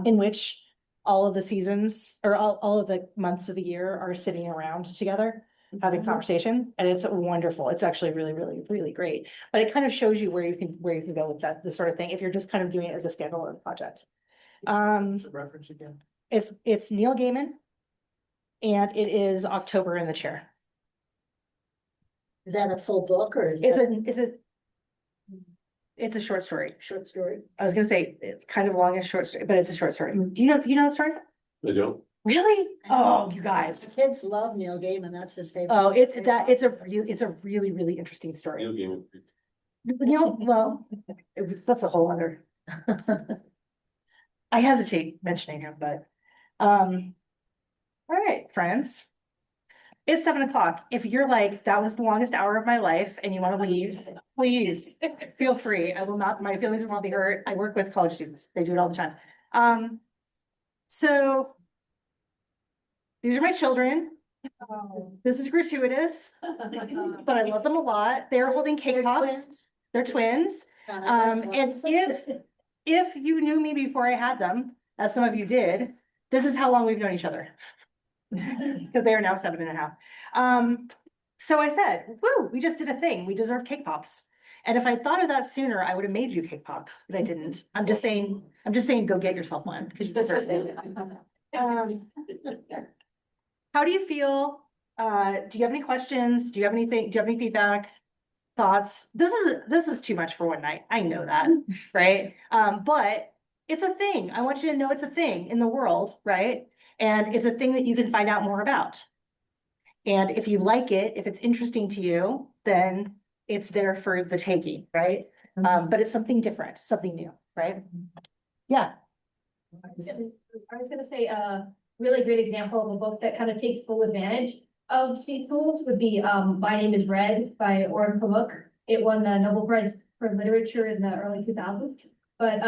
in which all of the seasons or all of the months of the year are sitting around together having conversation, and it's wonderful. It's actually really, really, really great. But it kind of shows you where you can go with that, this sort of thing, if you're just kind of doing it as a standalone project. Reference again. It's Neil Gaiman, and it is October in the Chair. Is that a full book or is It's that a short story. short story? I was gonna say it's kind of long and short story, but it's a short story. Do you know the story? I don't. Really? Oh, you guys. Kids love Neil Gaiman, that's his favorite. Oh, it's a really, really interesting story. Neil Gaiman. Well, that's a whole other. I hesitate mentioning him, but, all right, friends. It's 7 o'clock. If you're like, that was the longest hour of my life and you want to leave, please feel free. I will not, my feelings will not be hurt. I work with college students. They do it all the time. So these are my children. This is gratuitous, but I love them a lot. They're holding cake pops. They're twins. And if you knew me before I had them, as some of you did, this is how long we've known each other. Because they are now 7.5. So I said, woo, we just did a thing. We deserve cake pops. And if I thought of that sooner, I would have made you cake pops, but I didn't. I'm just saying, go get yourself one because you deserve it. How do you feel? Do you have any questions? Do you have anything? Do you have any feedback? Thoughts? This is too much for one night. I know that, right? But it's a thing. I want you to know it's a thing in the world, right? And it's a thing that you can find out more about. And if you like it, if it's interesting to you, then it's there for the taking, right? But it's something different, something new, right? Yeah. I was gonna say, a really great example of a book that kind of takes full advantage of these tools would be, My Name is Red by Orhan Pamuk. It won the Nobel Prize for Literature in the early 2000s. But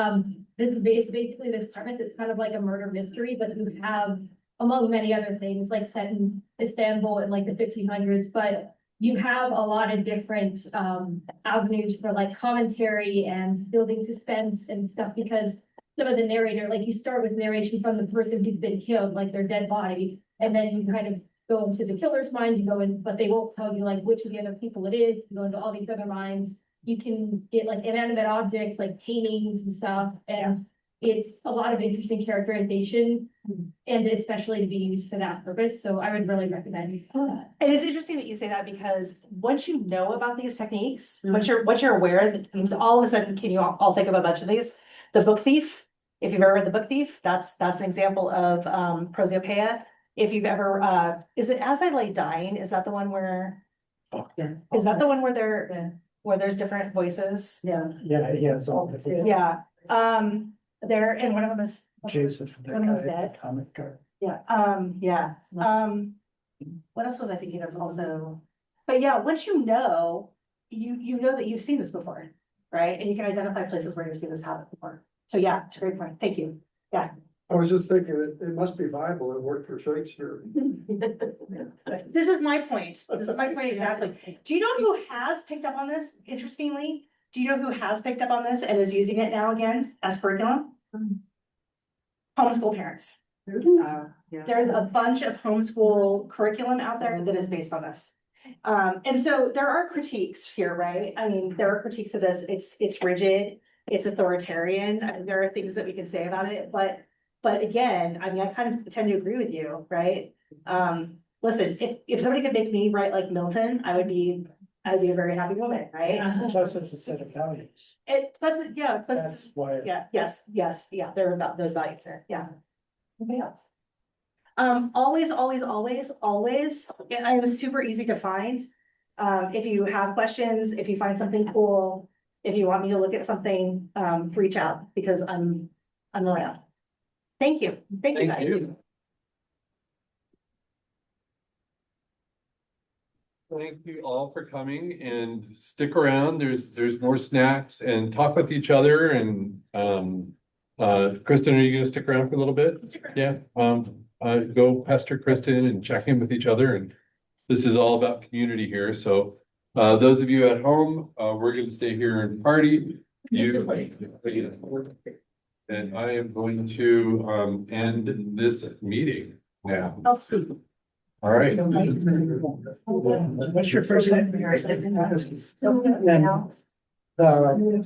it's basically this premise. It's kind of like a murder mystery, but you have, among many other things, like set in Istanbul in like the 1500s, but you have a lot of different avenues for like commentary and building suspense and stuff, because some of the narrator, like you start with narration from the person who's been killed, like their dead body, and then you kind of go into the killer's mind, you go in, but they won't tell you like which of the other people it is, you go into all these other minds. You can get like inanimate objects like paintings and stuff, and it's a lot of interesting characterization. And especially to be used for that purpose, so I would really recommend that. And it's interesting that you say that because once you know about these techniques, once you're aware, that all of a sudden, can you all think of a bunch of these? The Book Thief, if you've ever read The Book Thief, that's an example of prosopopeia. If you've ever, is it As I Lay Dying? Is that the one where? Yeah. Is that the one where there, Yeah. where there's different voices? Yeah. Yeah, it's all. Yeah, there, and one of them is. Jason, that One of them's guy, dead. the comic card. Yeah, what else was I thinking of also? But yeah, once you know that you've seen this before, right? And you can identify places where you've seen this happen before. So yeah, it's a great point. Thank you. Yeah. I was just thinking it must be viable. It worked for Shakespeare. This is my point. This is my point exactly. Do you know who has picked up on this? Interestingly, do you know who has picked up on this and is using it now again as curriculum? Homeschool parents. There's a bunch of homeschool curriculum out there that is based on this. And so there are critiques here, right? I mean, there are critiques of this. It's rigid, it's authoritarian. I mean, there are things that we can say about it, but again, I mean, I kind of tend to agree with you, right? Listen, if somebody could make me write like Milton, I'd be a very happy woman, right? Plus it's a set of values. Plus, That's why. yeah, yes, there are about those values there, yeah. Anybody else? Always, I am super easy to find. If you have questions, if you find something cool, if you want me to look at something, reach out because I'm around. Thank you. Thank you guys. Thank you all for coming and stick around. There's more snacks and talk with each other and Kristin, are you gonna stick around for a little bit? Yeah, go pester Kristin and check in with each other, and this is all about community here. So those of you at home, we're gonna stay here and party. And I am going to end this meeting now. I'll see. All right. What's your first name? Kristin. Then,